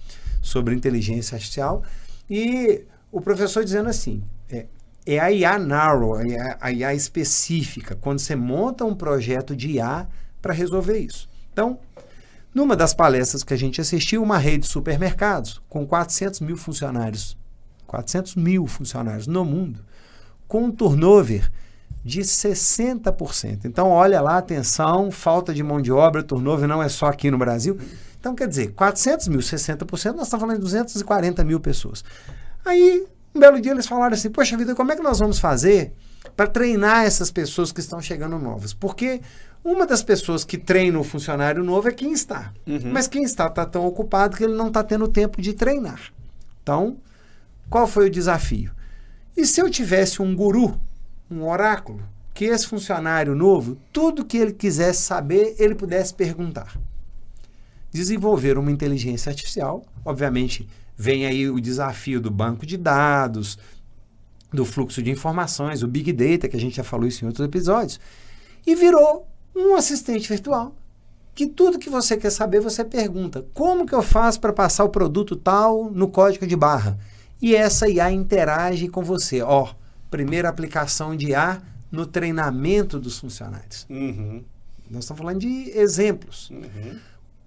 sobre inteligência artificial e o professor dizendo assim, é a IA narrow, a IA específica, quando você monta um projeto de IA para resolver isso. Então, numa das palestras que a gente assistiu, uma rede de supermercados com 400 mil funcionários no mundo, com um turnover de 60%. Então, olha lá, atenção, falta de mão de obra, turnover não é só aqui no Brasil. Então, quer dizer, 400 mil, 60%, nós estamos falando de 240 mil pessoas. Aí, um belo dia, eles falaram assim, poxa vida, como é que nós vamos fazer para treinar essas pessoas que estão chegando novas? Porque uma das pessoas que treina o funcionário novo é quem está. Mas quem está tão ocupado que ele não está tendo tempo de treinar. Então, qual foi o desafio? E se eu tivesse um guru, um oráculo, que esse funcionário novo, tudo que ele quisesse saber, ele pudesse perguntar? Desenvolver uma inteligência artificial, obviamente vem aí o desafio do banco de dados, do fluxo de informações, o Big Data, que a gente já falou isso em outros episódios, e virou um assistente virtual, que tudo que você quer saber, você pergunta, como que eu faço para passar o produto tal no código de barra? E essa IA interage com você. Primeira aplicação de IA no treinamento dos funcionários. Nós estamos falando de exemplos.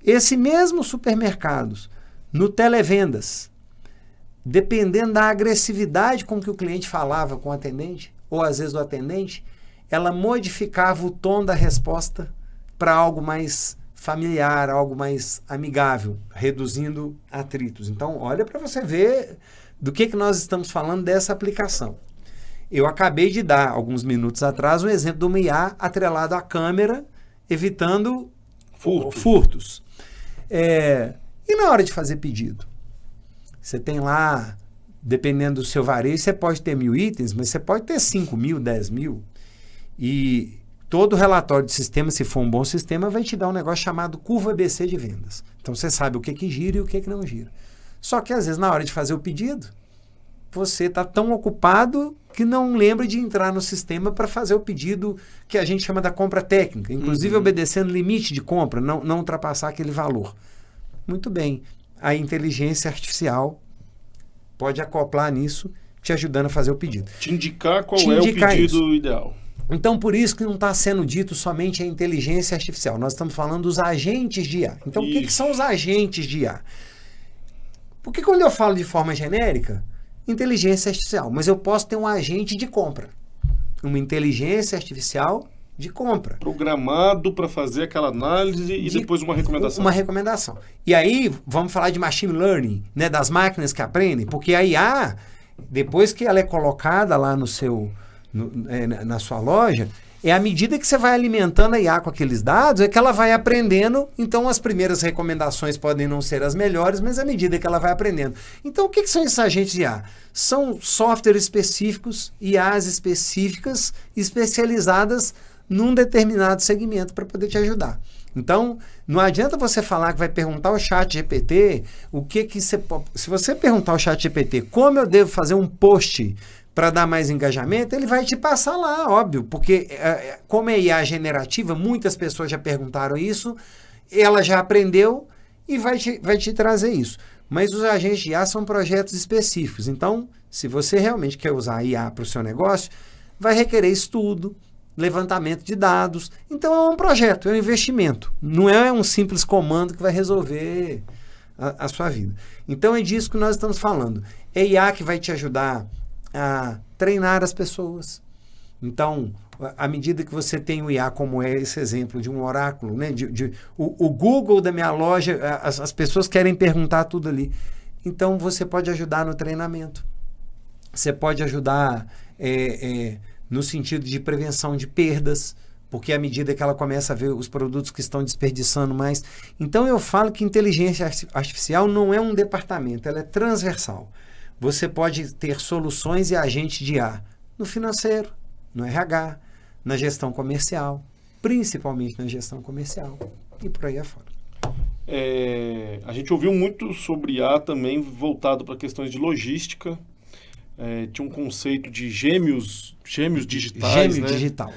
Esse mesmo supermercados, no televendas, dependendo da agressividade com que o cliente falava com o atendente, ou às vezes o atendente, ela modificava o tom da resposta para algo mais familiar, algo mais amigável, reduzindo atritos. Então, olha para você ver do que nós estamos falando dessa aplicação. Eu acabei de dar, alguns minutos atrás, um exemplo de uma IA atrelado à câmera, evitando furtos. E na hora de fazer pedido? Você tem lá, dependendo do seu varejo, você pode ter 1000 itens, mas você pode ter 5.000, 10.000. E todo relatório de sistema, se for um bom sistema, vai te dar um negócio chamado curva ABC de vendas. Então, você sabe o que gira e o que não gira. Só que, às vezes, na hora de fazer o pedido, você está tão ocupado que não lembra de entrar no sistema para fazer o pedido que a gente chama da compra técnica, inclusive obedecendo limite de compra, não ultrapassar aquele valor. Muito bem. A inteligência artificial pode acoplar nisso, te ajudando a fazer o pedido. Te indicar qual é o pedido ideal. Então, por isso que não está sendo dito somente a inteligência artificial. Nós estamos falando dos agentes de IA. Então, o que são os agentes de IA? Porque quando eu falo de forma genérica, inteligência artificial, mas eu posso ter um agente de compra. Uma inteligência artificial de compra. Programado para fazer aquela análise e depois uma recomendação. Uma recomendação. E aí, vamos falar de machine learning, né, das máquinas que aprendem, porque a IA, depois que ela é colocada lá na sua loja, é à medida que você vai alimentando a IA com aqueles dados, é que ela vai aprendendo. Então, as primeiras recomendações podem não ser as melhores, mas à medida que ela vai aprendendo. Então, o que são esses agentes de IA? São softwares específicos, IAs específicas, especializadas num determinado segmento para poder te ajudar. Então, não adianta você falar que vai perguntar ao ChatGPT o que você... Se você perguntar ao ChatGPT como eu devo fazer um post para dar mais engajamento, ele vai te passar lá, óbvio, porque como é IA generativa, muitas pessoas já perguntaram isso, ela já aprendeu e vai te trazer isso. Mas os agentes de IA são projetos específicos. Então, se você realmente quer usar IA para o seu negócio, vai requerer estudo, levantamento de dados. Então, é um projeto, é um investimento. Não é um simples comando que vai resolver a sua vida. Então, é disso que nós estamos falando. É IA que vai te ajudar a treinar as pessoas. Então, à medida que você tem o IA, como é esse exemplo de um oráculo, né? O Google da minha loja, as pessoas querem perguntar tudo ali. Então, você pode ajudar no treinamento. Você pode ajudar no sentido de prevenção de perdas, porque à medida que ela começa a ver os produtos que estão desperdiçando mais. Então, eu falo que inteligência artificial não é um departamento, ela é transversal. Você pode ter soluções e agentes de IA no financeiro, no RH, na gestão comercial, principalmente na gestão comercial e por aí afora. A gente ouviu muito sobre IA também voltado para questões de logística. Tinha um conceito de gêmeos digitais. Gêmeo digital.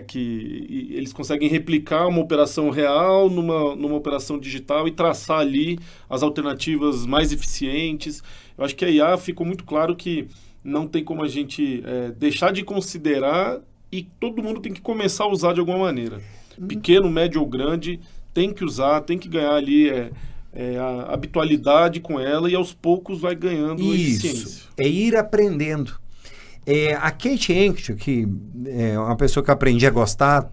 Que eles conseguem replicar uma operação real numa operação digital e traçar ali as alternativas mais eficientes. Eu acho que a IA ficou muito claro que não tem como a gente deixar de considerar e todo mundo tem que começar a usar de alguma maneira. Pequeno, médio ou grande, tem que usar, tem que ganhar ali a habitualidade com ela e aos poucos vai ganhando eficiência. É ir aprendendo. A Kate Enkel, que é uma pessoa que eu aprendi a gostar,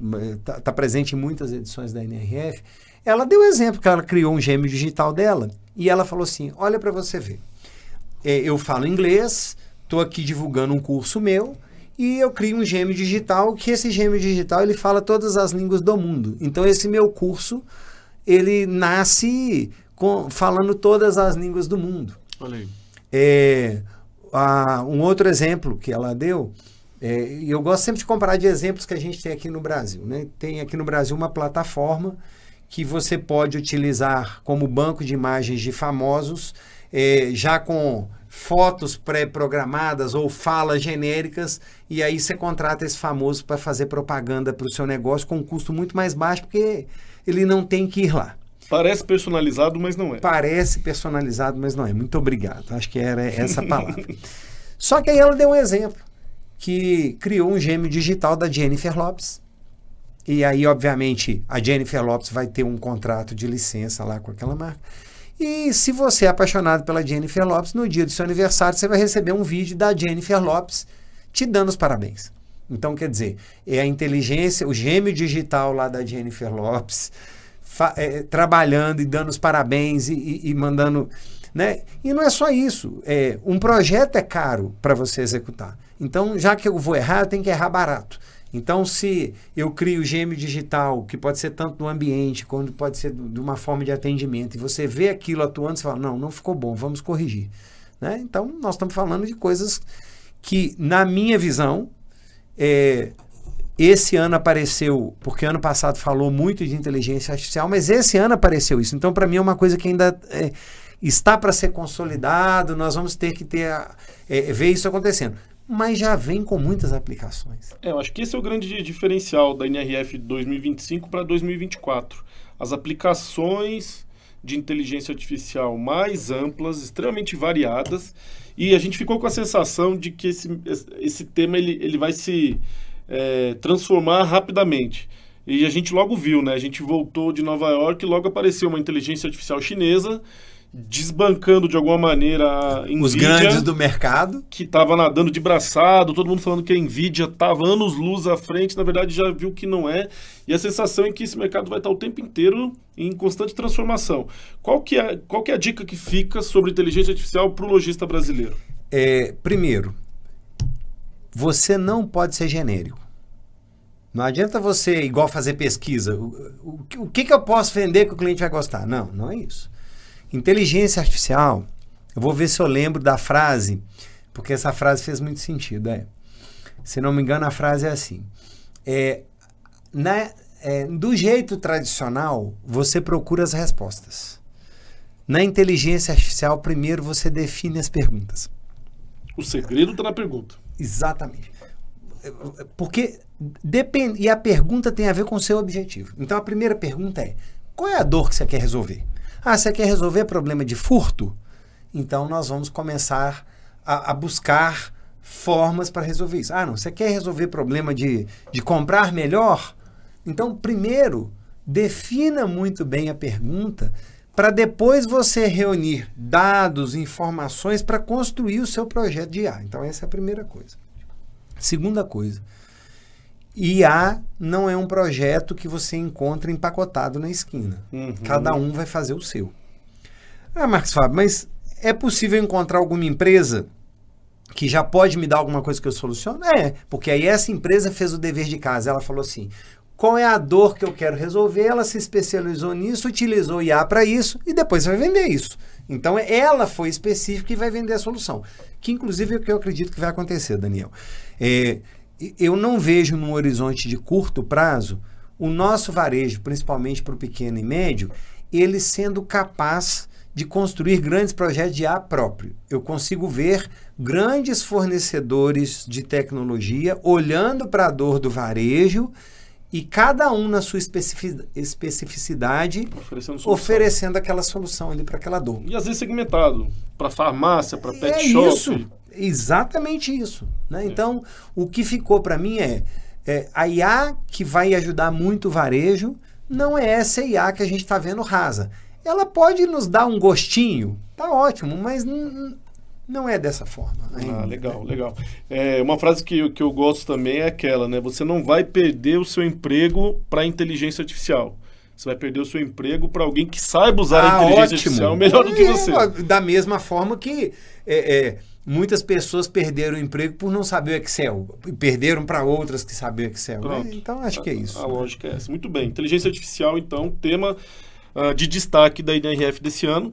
está presente em muitas edições da NRF, ela deu exemplo que ela criou um gêmeo digital dela e ela falou assim, olha para você ver, eu falo inglês, estou aqui divulgando um curso meu e eu crio um gêmeo digital, que esse gêmeo digital ele fala todas as línguas do mundo. Então esse meu curso, ele nasce falando todas as línguas do mundo. Olha aí. Um outro exemplo que ela deu, e eu gosto sempre de comparar de exemplos que a gente tem aqui no Brasil, né? Tem aqui no Brasil uma plataforma que você pode utilizar como banco de imagens de famosos, já com fotos pré-programadas ou falas genéricas, e aí você contrata esse famoso para fazer propaganda para o seu negócio com um custo muito mais baixo, porque ele não tem que ir lá. Parece personalizado, mas não é. Parece personalizado, mas não é. Muito obrigado. Acho que era essa palavra. Só que aí ela deu um exemplo, que criou um gêmeo digital da Jennifer Lopez. E aí, obviamente, a Jennifer Lopez vai ter um contrato de licença lá com aquela marca. E se você é apaixonado pela Jennifer Lopez, no dia do seu aniversário, você vai receber um vídeo da Jennifer Lopez te dando os parabéns. Então, quer dizer, é a inteligência, o gêmeo digital lá da Jennifer Lopez, trabalhando e dando os parabéns e mandando, né? E não é só isso. Um projeto é caro para você executar. Então, já que eu vou errar, eu tenho que errar barato. Então, se eu crio gêmeo digital, que pode ser tanto no ambiente, quanto pode ser de uma forma de atendimento, e você vê aquilo atuando, você fala, não ficou bom, vamos corrigir. Né? Então, nós estamos falando de coisas que, na minha visão, esse ano apareceu, porque ano passado falou muito de inteligência artificial, mas esse ano apareceu isso. Então, para mim, é uma coisa que ainda está para ser consolidado, nós vamos ter que ver isso acontecendo. Mas já vem com muitas aplicações. Eu acho que esse é o grande diferencial da NRF 2025 para 2024. As aplicações de inteligência artificial mais amplas, extremamente variadas, e a gente ficou com a sensação de que esse tema ele vai se transformar rapidamente. E a gente logo viu, né? A gente voltou de Nova York e logo apareceu uma inteligência artificial chinesa desbancando de alguma maneira a Nvidia, os grandes do mercado, que estava nadando de braçado, todo mundo falando que a Nvidia estava anos-luz à frente, na verdade já viu que não é, e a sensação é que esse mercado vai estar o tempo inteiro em constante transformação. Qual que é a dica que fica sobre inteligência artificial para o lojista brasileiro? Primeiro, você não pode ser genérico. Não adianta você, igual fazer pesquisa, o que eu posso vender que o cliente vai gostar? Não, não é isso. Inteligência artificial, eu vou ver se eu lembro da frase, porque essa frase fez muito sentido. Se não me engano, a frase é assim. Do jeito tradicional, você procura as respostas. Na inteligência artificial, primeiro você define as perguntas. O segredo está na pergunta. Exatamente. Porque depende, e a pergunta tem a ver com o seu objetivo. Então, a primeira pergunta é: qual é a dor que você quer resolver? Você quer resolver problema de furto? Então, nós vamos começar a buscar formas para resolver isso. Não, você quer resolver problema de comprar melhor? Então, primeiro, defina muito bem a pergunta para depois você reunir dados, informações para construir o seu projeto de IA. Então, essa é a primeira coisa. Segunda coisa, IA não é um projeto que você encontra empacotado na esquina. Cada um vai fazer o seu. Marcos Fábio, mas é possível encontrar alguma empresa que já pode me dar alguma coisa que eu soluciono? Porque aí essa empresa fez o dever de casa. Ela falou assim: qual é a dor que eu quero resolver? Ela se especializou nisso, utilizou IA para isso e depois vai vender isso. Então, ela foi específica e vai vender a solução. Que, inclusive, é o que eu acredito que vai acontecer, Daniel. Eu não vejo num horizonte de curto prazo o nosso varejo, principalmente para o pequeno e médio, ele sendo capaz de construir grandes projetos de IA próprio. Eu consigo ver grandes fornecedores de tecnologia olhando para a dor do varejo e cada um na sua especificidade oferecendo aquela solução ali para aquela dor. E às vezes segmentado, para farmácia, para pet shop. Isso, exatamente isso. Né? Então, o que ficou para mim a IA que vai ajudar muito o varejo não é essa IA que a gente está vendo rasa. Ela pode nos dar um gostinho, tá ótimo, mas não é dessa forma. Legal, legal. Uma frase que eu gosto também é aquela, né? Você não vai perder o seu emprego para a inteligência artificial. Você vai perder o seu emprego para alguém que saiba usar a inteligência artificial melhor do que você. Da mesma forma que muitas pessoas perderam o emprego por não saber o Excel. Perderam para outras que sabiam o Excel. Né? Então, acho que é isso. A lógica é essa. Muito bem. Inteligência artificial, então, tema de destaque da INRF desse ano.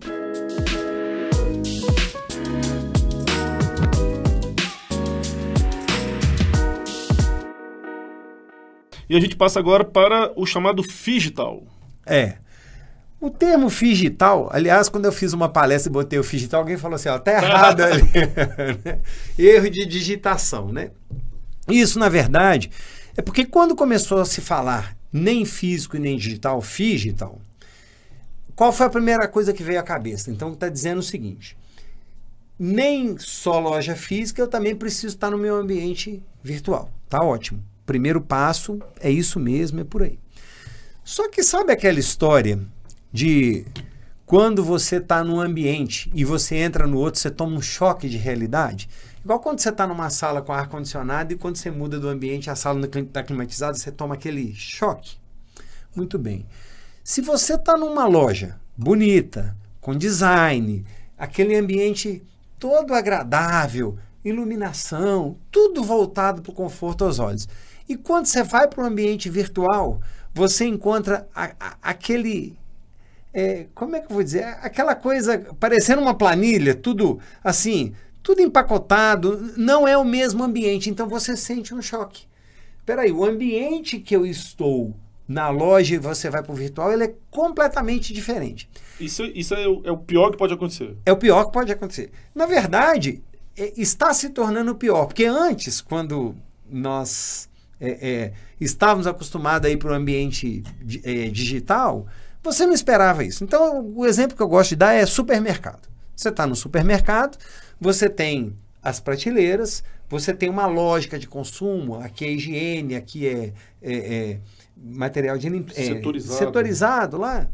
E a gente passa agora para o chamado Phygital. O termo Phygital, aliás, quando eu fiz uma palestra e botei o Phygital, alguém falou assim, tá errado ali. Erro de digitação, né? Isso, na verdade, é porque quando começou a se falar nem físico e nem digital, Phygital, qual foi a primeira coisa que veio à cabeça? Então, está dizendo o seguinte: nem só loja física, eu também preciso estar no meu ambiente virtual. Tá ótimo. Primeiro passo é isso mesmo, é por aí. Só que sabe aquela história de quando você está num ambiente e você entra no outro, você toma um choque de realidade? Igual quando você está numa sala com ar-condicionado e quando você muda do ambiente, a sala não está climatizada, você toma aquele choque. Muito bem. Se você está numa loja bonita, com design, aquele ambiente todo agradável, iluminação, tudo voltado para o conforto aos olhos. E quando você vai para o ambiente virtual, você encontra aquele... como é que eu vou dizer? Aquela coisa parecendo uma planilha, tudo assim, tudo empacotado, não é o mesmo ambiente, então você sente um choque. Espera aí, o ambiente que eu estou na loja e você vai para o virtual, ele é completamente diferente. Isso é o pior que pode acontecer. É o pior que pode acontecer. Na verdade, está se tornando pior, porque antes, quando nós estávamos acostumados a ir para o ambiente digital, Você não esperava isso. Então, o exemplo que eu gosto de dar é supermercado. Você está no supermercado, você tem as prateleiras, você tem uma lógica de consumo, aqui é higiene, aqui é material de limpeza, setorizado lá.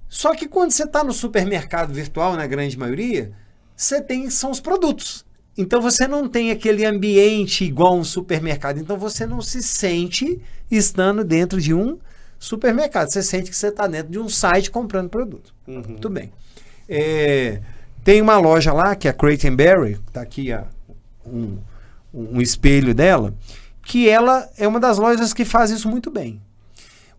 Só que quando você está no supermercado virtual, na grande maioria, são os produtos. Então você não tem aquele ambiente igual um supermercado. Então você não se sente estando dentro de um supermercado. Você sente que você está dentro de um site comprando produto. Muito bem. Tem uma loja lá, que é a Crate & Barrel, está aqui um espelho dela, que ela é uma das lojas que faz isso muito bem.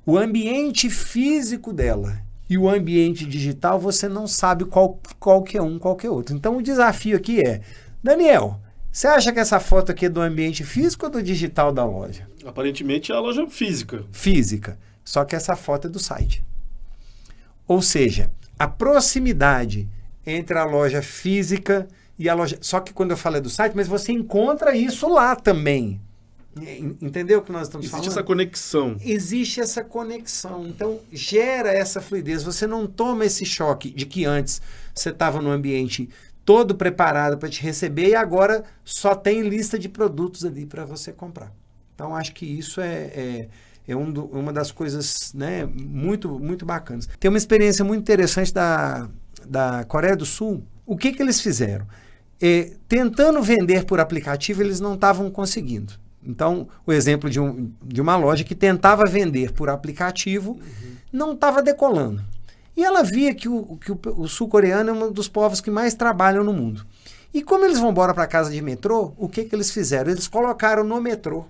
O ambiente físico dela e o ambiente digital, você não sabe qual que é um, qual que é outro. Então, o desafio aqui é, Daniel, você acha que essa foto aqui é do ambiente físico ou do digital da loja? Aparentemente é a loja física. Física. Só que essa foto é do site. Ou seja, a proximidade entre a loja física e a loja... Só que quando eu falo é do site, mas você encontra isso lá também. Entendeu o que nós estamos falando? Existe essa conexão. Existe essa conexão. Então, gera essa fluidez. Você não toma esse choque de que antes você estava no ambiente todo preparado para te receber e agora só tem lista de produtos ali para você comprar. Então, acho que isso é uma das coisas, né, muito, muito bacanas. Tem uma experiência muito interessante da Coreia do Sul. O que eles fizeram? Tentando vender por aplicativo, eles não estavam conseguindo. Então, o exemplo de uma loja que tentava vender por aplicativo não estava decolando. E ela via que o sul-coreano é um dos povos que mais trabalham no mundo. E como eles vão embora para casa de metrô, o que eles fizeram? Eles colocaram no metrô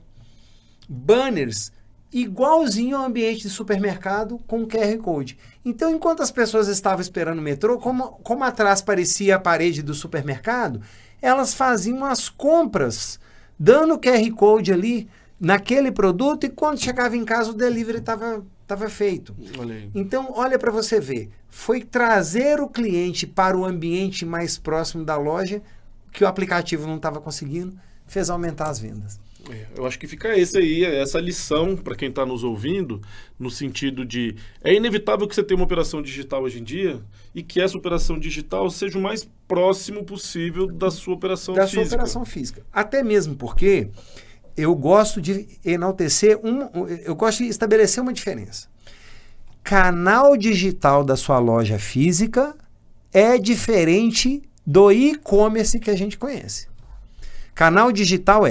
banners igualzinho ao ambiente de supermercado com QR Code. Então, enquanto as pessoas estavam esperando o metrô, como atrás parecia a parede do supermercado, elas faziam as compras dando o QR Code ali naquele produto e quando chegava em casa o delivery estava feito. Então, olha para você ver. Foi trazer o cliente para o ambiente mais próximo da loja que o aplicativo não estava conseguindo, fez aumentar as vendas. Eu acho que fica essa lição para quem está nos ouvindo, no sentido de é inevitável que você tenha uma operação digital hoje em dia e que essa operação digital seja o mais próximo possível da sua operação física. Da sua operação física. Até mesmo porque eu gosto de enaltecer, eu gosto de estabelecer uma diferença. Canal digital da sua loja física é diferente do e-commerce que a gente conhece. Canal digital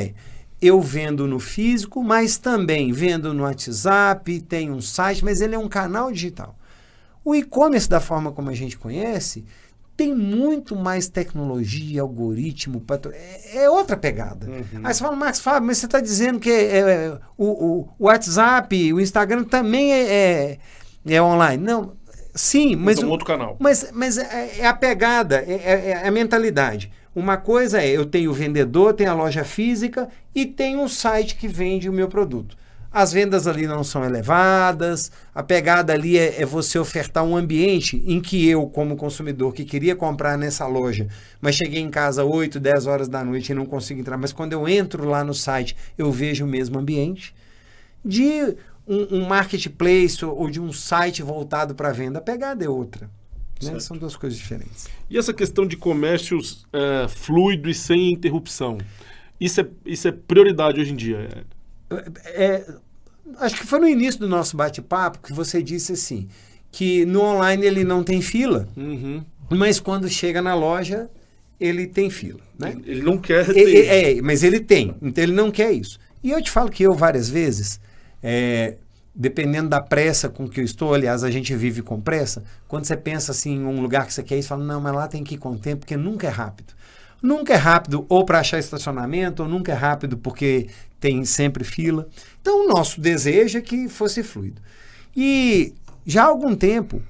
eu vendo no físico, mas também vendo no WhatsApp, tem um site, mas ele é um canal digital. O e-commerce, da forma como a gente conhece, tem muito mais tecnologia, algoritmo, é outra pegada. Aí você fala, Marcos Fábio, mas você está dizendo que o WhatsApp, o Instagram também é online. Não, sim, mas... É um outro canal. Mas é a pegada, é a mentalidade. Uma coisa eu tenho o vendedor, tenho a loja física e tenho um site que vende o meu produto. As vendas ali não são elevadas, a pegada ali é você ofertar um ambiente em que eu, como consumidor que queria comprar nessa loja, mas cheguei em casa 8, 10 horas da noite e não consigo entrar, mas quando eu entro lá no site, eu vejo o mesmo ambiente. De um marketplace ou de um site voltado para venda, a pegada é outra. Né? São duas coisas diferentes. E essa questão de comércios fluido e sem interrupção, isso é prioridade hoje em dia? Acho que foi no início do nosso bate-papo que você disse assim, que no online ele não tem fila, mas quando chega na loja, ele tem fila. Né? Ele não quer ter. Mas ele tem, então ele não quer isso. E eu te falo que eu várias vezes... dependendo da pressa com que eu estou, aliás, a gente vive com pressa, quando você pensa assim em um lugar que você quer ir, você fala, não, mas lá tem que ir com tempo, porque nunca é rápido. Nunca é rápido ou para achar estacionamento, ou nunca é rápido porque tem sempre fila. Então, o nosso desejo é que fosse fluido. E já há algum tempo,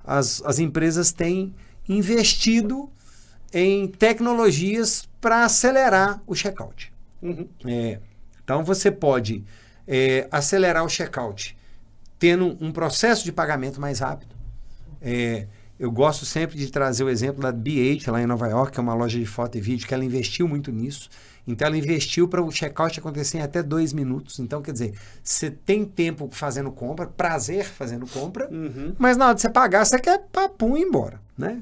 as empresas têm investido em tecnologias para acelerar o checkout. Então, você pode... acelerar o checkout, tendo um processo de pagamento mais rápido. Eu gosto sempre de trazer o exemplo da BH, lá em Nova York, que é uma loja de foto e vídeo, que ela investiu muito nisso. Então ela investiu para o check-out acontecer em até 2 minutos. Então, quer dizer, você tem tempo fazendo compra, prazer fazendo compra, mas na hora de você pagar, você quer papum ir embora, né?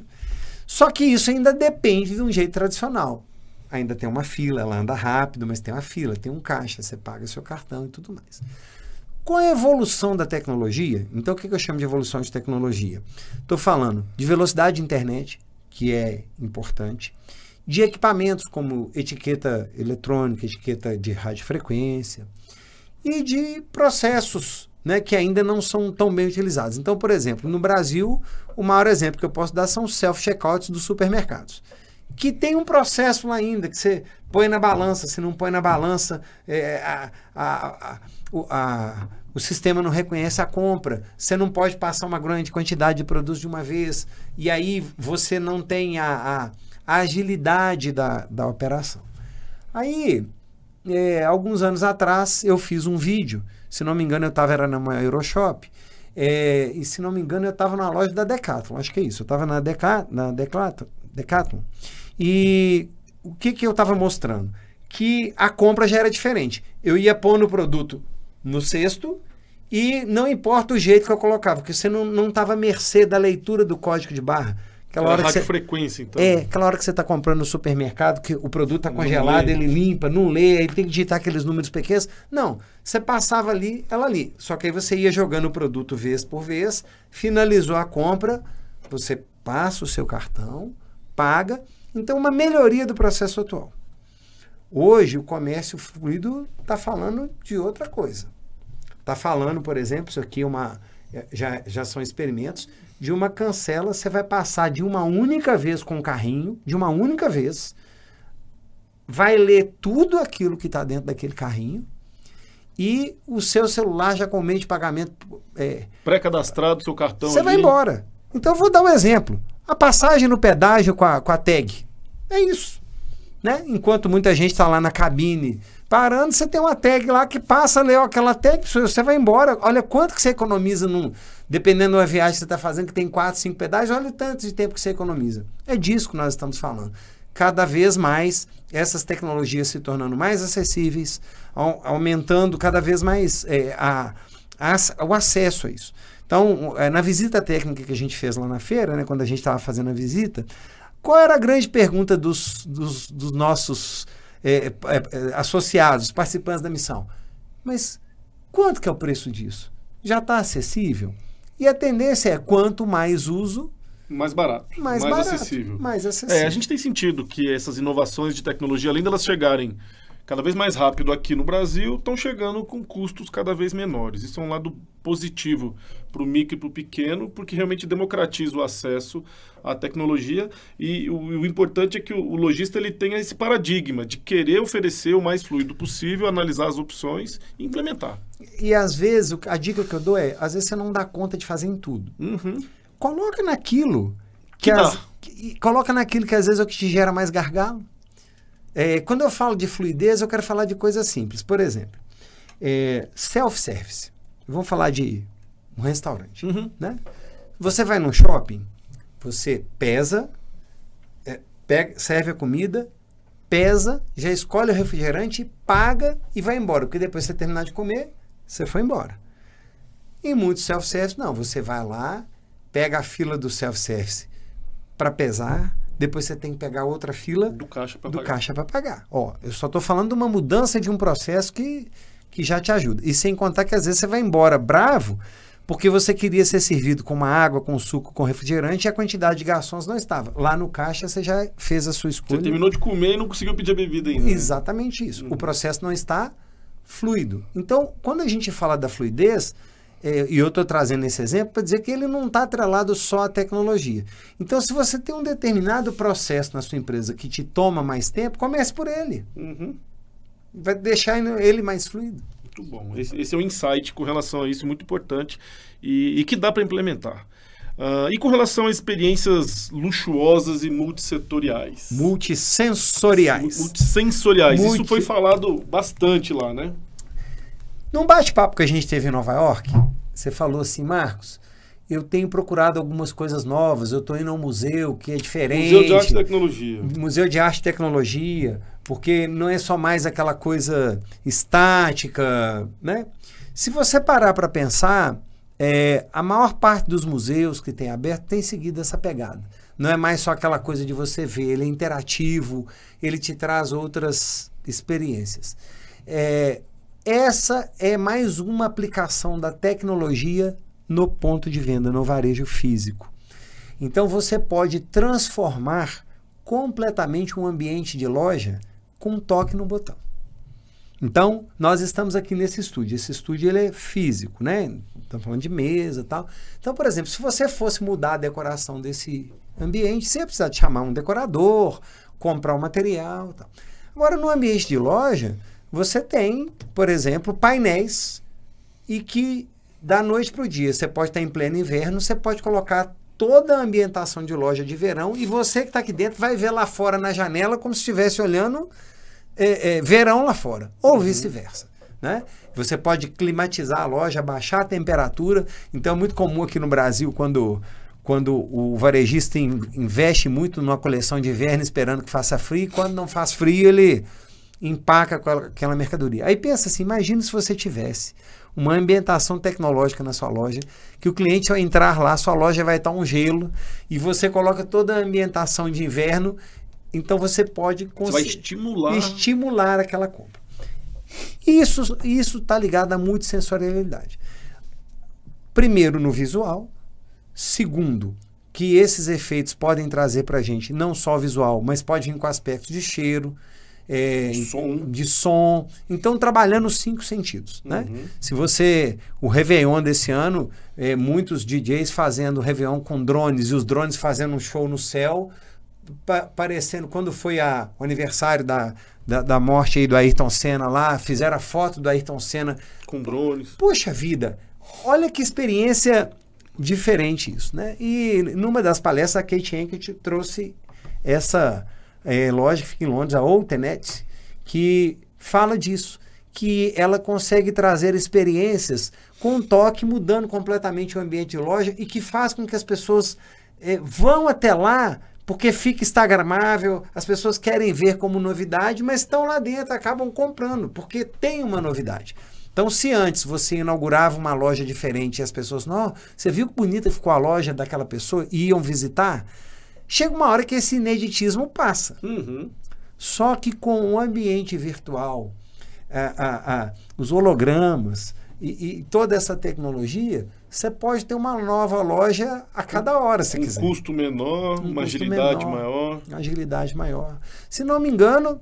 Só que isso ainda depende de um jeito tradicional. Ainda tem uma fila, ela anda rápido, mas tem uma fila, tem um caixa, você paga seu cartão e tudo mais. Com a evolução da tecnologia, então o que eu chamo de evolução de tecnologia? Estou falando de velocidade de internet, que é importante, de equipamentos como etiqueta eletrônica, etiqueta de radiofrequência e de processos, né, que ainda não são tão bem utilizados. Então, por exemplo, no Brasil, o maior exemplo que eu posso dar são os self-checkouts dos supermercados, que tem um processo lá ainda, que você põe na balança, se não põe na balança, o sistema não reconhece a compra, você não pode passar uma grande quantidade de produtos de uma vez, e aí você não tem a agilidade da operação. Aí, alguns anos atrás, eu fiz um vídeo, se não me engano, era numa Euroshop, e se não me engano, eu estava na loja da Decathlon, acho que é isso, eu estava na Decathlon, e o que eu estava mostrando? Que a compra já era diferente. Eu ia pôr o produto no cesto e não importa o jeito que eu colocava, porque você não estava à mercê da leitura do código de barra. Aquela hora que frequência, então. Aquela hora que você está comprando no supermercado, que o produto está congelado, ele limpa, não lê, aí tem que digitar aqueles números pequenos. Não, você passava ali, ela ali. Só que aí você ia jogando o produto vez por vez, finalizou a compra, você passa o seu cartão, paga. Então, uma melhoria do processo atual. Hoje, o comércio fluido está falando de outra coisa. Está falando, por exemplo, isso aqui já são experimentos, de uma cancela, você vai passar de uma única vez com o carrinho, de uma única vez, vai ler tudo aquilo que está dentro daquele carrinho e o seu celular já com o meio de pagamento... pré-cadastrado, seu cartão Você vai embora. Então, eu vou dar um exemplo. A passagem no pedágio com a tag. É isso. Né? Enquanto muita gente está lá na cabine parando, você tem uma tag lá que passa, leu aquela tag, você vai embora. Olha quanto que você economiza, dependendo da viagem que você está fazendo, que tem 4, 5 pedágios, olha o tanto de tempo que você economiza. É disso que nós estamos falando. Cada vez mais essas tecnologias se tornando mais acessíveis, aumentando cada vez mais o acesso a isso. Então, na visita técnica que a gente fez lá na feira, né, quando a gente estava fazendo a visita, qual era a grande pergunta dos nossos associados, participantes da missão? Mas quanto que é o preço disso? Já está acessível? E a tendência é quanto mais uso, mais barato, mais acessível. Mais acessível. A gente tem sentido que essas inovações de tecnologia, além delas chegarem cada vez mais rápido aqui no Brasil, estão chegando com custos cada vez menores. Isso é um lado positivo para o micro e para o pequeno, porque realmente democratiza o acesso à tecnologia e o importante é que o lojista ele tenha esse paradigma de querer oferecer o mais fluido possível, analisar as opções e implementar. E às vezes, a dica que eu dou às vezes você não dá conta de fazer em tudo. Coloca naquilo coloca naquilo que às vezes é o que te gera mais gargalo. Quando eu falo de fluidez, eu quero falar de coisas simples. Por exemplo, self-service. Vamos falar de um restaurante. Né? Você vai num shopping, você pesa, serve a comida, pesa, já escolhe o refrigerante, paga e vai embora. Porque depois que você terminar de comer, você foi embora. Em muitos self-service, não. Você vai lá, pega a fila do self-service para pesar, depois você tem que pegar outra fila do caixa para pagar. Eu só estou falando de uma mudança de um processo que já te ajuda. E sem contar que às vezes você vai embora bravo porque você queria ser servido com uma água, com suco, com refrigerante e a quantidade de garçons não estava. Lá no caixa você já fez a sua escolha. Você terminou de comer e não conseguiu pedir a bebida ainda. Exatamente isso. O processo não está fluido. Então, quando a gente fala da fluidez, e eu estou trazendo esse exemplo para dizer que ele não está atrelado só à tecnologia. Então, se você tem um determinado processo na sua empresa que te toma mais tempo, comece por ele. Vai deixar ele mais fluido. Muito bom. Esse é um insight com relação a isso, muito importante e que dá para implementar. E com relação a experiências luxuosas e multissetoriais? Multissensoriais. Isso foi falado bastante lá, né? Num bate-papo que a gente teve em Nova York, você falou assim, Marcos, eu tenho procurado algumas coisas novas, eu estou indo a um museu que é diferente. Museu de Arte e Tecnologia. Museu de Arte e Tecnologia, porque não é só mais aquela coisa estática, né? Se você parar para pensar, a maior parte dos museus que tem aberto tem seguido essa pegada. Não é mais só aquela coisa de você ver, ele é interativo, ele te traz outras experiências. Essa é mais uma aplicação da tecnologia no ponto de venda, no varejo físico. Então, você pode transformar completamente um ambiente de loja com um toque no botão. Então, nós estamos aqui nesse estúdio. Esse estúdio ele é físico, né? Estamos falando de mesa e tal. Então, por exemplo, se você fosse mudar a decoração desse ambiente, você ia precisar de chamar um decorador, comprar o material e tal. Agora, no ambiente de loja, você tem, por exemplo, painéis e que da noite para o dia, você pode estar em pleno inverno, você pode colocar toda a ambientação de loja de verão e você que está aqui dentro vai ver lá fora na janela como se estivesse olhando verão lá fora, ou vice-versa, né? Você pode climatizar a loja, baixar a temperatura. Então é muito comum aqui no Brasil quando o varejista investe muito numa coleção de inverno esperando que faça frio, e quando não faz frio ele empaca com aquela mercadoria. Aí pensa assim, imagina se você tivesse uma ambientação tecnológica na sua loja, que o cliente ao entrar lá, sua loja vai estar um gelo, e você coloca toda a ambientação de inverno, então você pode você vai estimular aquela compra. Isso está ligado a multissensorialidade. Primeiro, no visual. Segundo, que esses efeitos podem trazer para a gente não só visual, mas pode vir com aspectos de cheiro, de som. Então, trabalhando os 5 sentidos, né? Se o Réveillon desse ano, muitos DJs fazendo Réveillon com drones e os drones fazendo um show no céu, parecendo, quando foi o aniversário da morte aí do Ayrton Senna lá, fizeram a foto do Ayrton Senna com drones. Poxa vida, olha que experiência diferente isso, né? E numa das palestras a Kate Hankett trouxe essa loja que fica em Londres, a Ultenet, que fala disso, que ela consegue trazer experiências com um toque, mudando completamente o ambiente de loja e que faz com que as pessoas vão até lá porque fica instagramável, as pessoas querem ver como novidade, mas estão lá dentro, acabam comprando, porque tem uma novidade. Então, se antes você inaugurava uma loja diferente e as pessoas, não, você viu que bonita ficou a loja daquela pessoa e iam visitar, chega uma hora que esse ineditismo passa. Só que com o ambiente virtual, os hologramas e toda essa tecnologia, você pode ter uma nova loja a cada hora, se quiser. Um custo menor, uma agilidade maior. Agilidade maior. Se não me engano,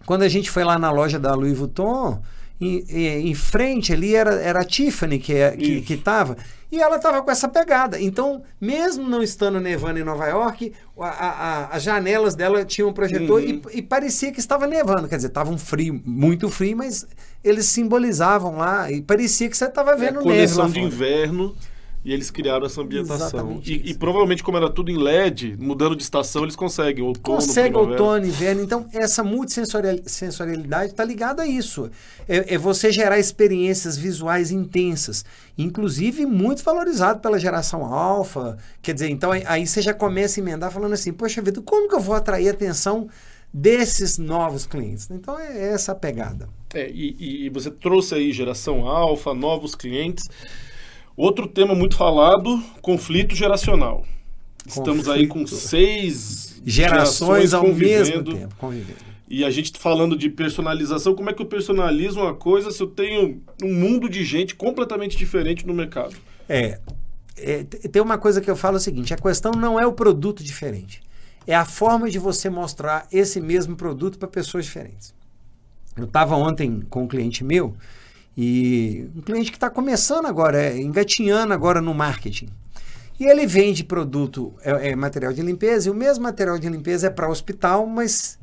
quando a gente foi lá na loja da Louis Vuitton, em frente ali era a Tiffany que estava, e ela estava com essa pegada. Então, mesmo não estando nevando em Nova York, as janelas dela tinham um projetor e parecia que estava nevando. Quer dizer, estava um frio, muito frio, mas eles simbolizavam lá e parecia que você estava vendo neve lá coleção fora. de inverno. E eles criaram essa ambientação. E provavelmente, como era tudo em LED, mudando de estação, eles conseguem outono, inverno. Então, essa multissensorialidade está ligada a isso. É você gerar experiências visuais intensas. Inclusive, muito valorizado pela geração alfa. Quer dizer, então, aí você já começa a emendar falando assim, poxa vida, como que eu vou atrair a atenção desses novos clientes? Então, é essa a pegada. E você trouxe aí geração alfa, novos clientes. Outro tema muito falado, conflito geracional. Estamos aí com 6 gerações ao mesmo tempo convivendo. E a gente falando de personalização, como é que eu personalizo uma coisa se eu tenho um mundo de gente completamente diferente no mercado? Tem uma coisa que eu falo o seguinte, a questão não é o produto diferente, é a forma de você mostrar esse mesmo produto para pessoas diferentes. Eu estava ontem com um cliente meu, e um cliente que está começando agora, engatinhando agora no marketing. E ele vende produto, material de limpeza, e o mesmo material de limpeza é para hospital, mas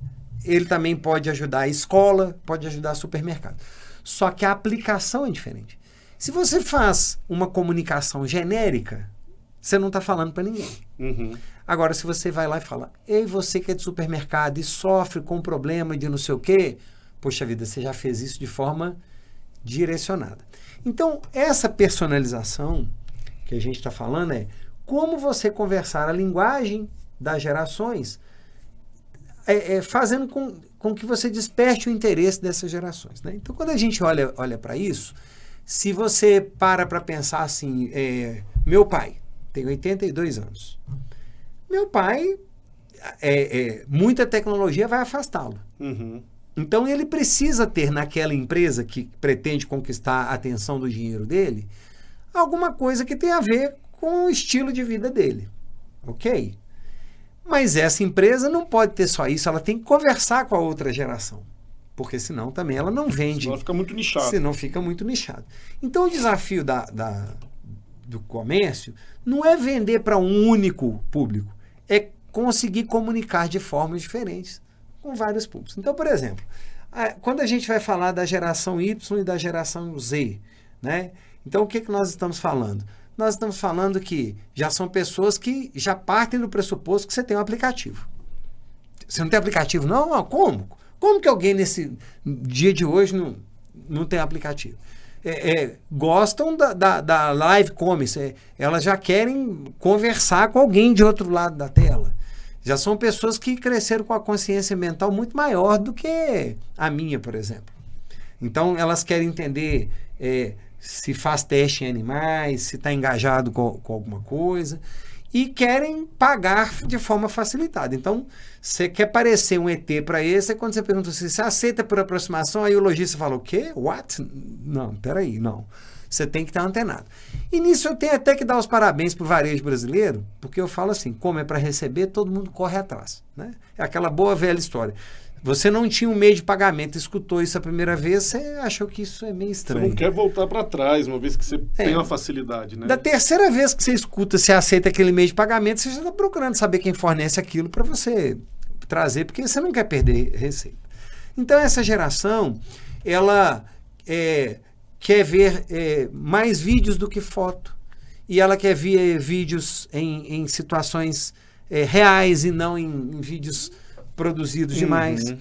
ele também pode ajudar a escola, pode ajudar supermercado. Só que a aplicação é diferente. Se você faz uma comunicação genérica, você não está falando para ninguém. Agora, se você vai lá e fala, ei, você que é de supermercado e sofre com problema de não sei o quê, poxa vida, você já fez isso de forma direcionada. Então, essa personalização que a gente está falando é como você conversar a linguagem das gerações, fazendo com que você desperte o interesse dessas gerações, né? Então, quando a gente olha para isso, se você para pensar assim, meu pai tem 82 anos, meu pai, muita tecnologia vai afastá-lo. Uhum. Então, ele precisa ter naquela empresa que pretende conquistar a atenção do dinheiro dele, alguma coisa que tenha a ver com o estilo de vida dele. Ok? Mas essa empresa não pode ter só isso, ela tem que conversar com a outra geração. Porque senão também ela não vende. Senão fica muito nichado. Senão fica muito nichado. Então, o desafio do comércio não é vender para um único público, é conseguir comunicar de formas diferentes com vários públicos. Então, por exemplo, quando a gente vai falar da geração Y e da geração Z, né? Então, o que nós estamos falando? Nós estamos falando que já são pessoas que já partem do pressuposto que você tem um aplicativo. Você não tem aplicativo? Não? Como? Como que alguém nesse dia de hoje não tem aplicativo? Gostam da live commerce, elas já querem conversar com alguém de outro lado da tela. Já são pessoas que cresceram com a consciência mental muito maior do que a minha, por exemplo. Então, elas querem entender se faz teste em animais, se está engajado com alguma coisa, e querem pagar de forma facilitada. Então, você quer parecer um ET para esse, quando você pergunta se você aceita por aproximação, aí o lojista fala, o quê? What? Não, peraí, não. Você tem que estar antenado. E nisso eu tenho até que dar os parabéns para o varejo brasileiro, porque eu falo assim, como é para receber, todo mundo corre atrás, né? É aquela boa velha história. Você não tinha um meio de pagamento, escutou isso a primeira vez, você achou que isso é meio estranho. Você não quer voltar para trás, uma vez que você tem uma facilidade, né? Da terceira vez que você escuta, você aceita aquele meio de pagamento, você já está procurando saber quem fornece aquilo para você trazer, porque você não quer perder receita. Então, essa geração, ela quer ver mais vídeos do que foto. E ela quer ver vídeos em situações reais e não em vídeos produzidos demais.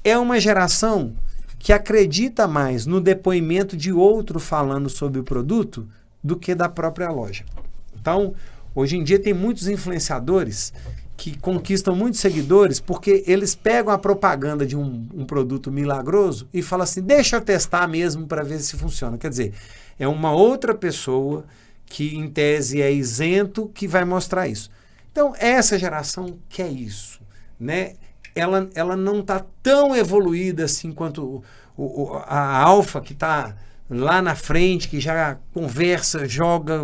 É uma geração que acredita mais no depoimento de outro falando sobre o produto do que da própria loja. Então, hoje em dia tem muitos influenciadores que conquistam muitos seguidores porque eles pegam a propaganda de um produto milagroso e falam assim, deixa eu testar mesmo para ver se funciona. Quer dizer, é uma outra pessoa que em tese é isento que vai mostrar isso. Então, essa geração quer isso, né? Ela não está tão evoluída assim quanto a alfa, que está lá na frente, que já conversa, joga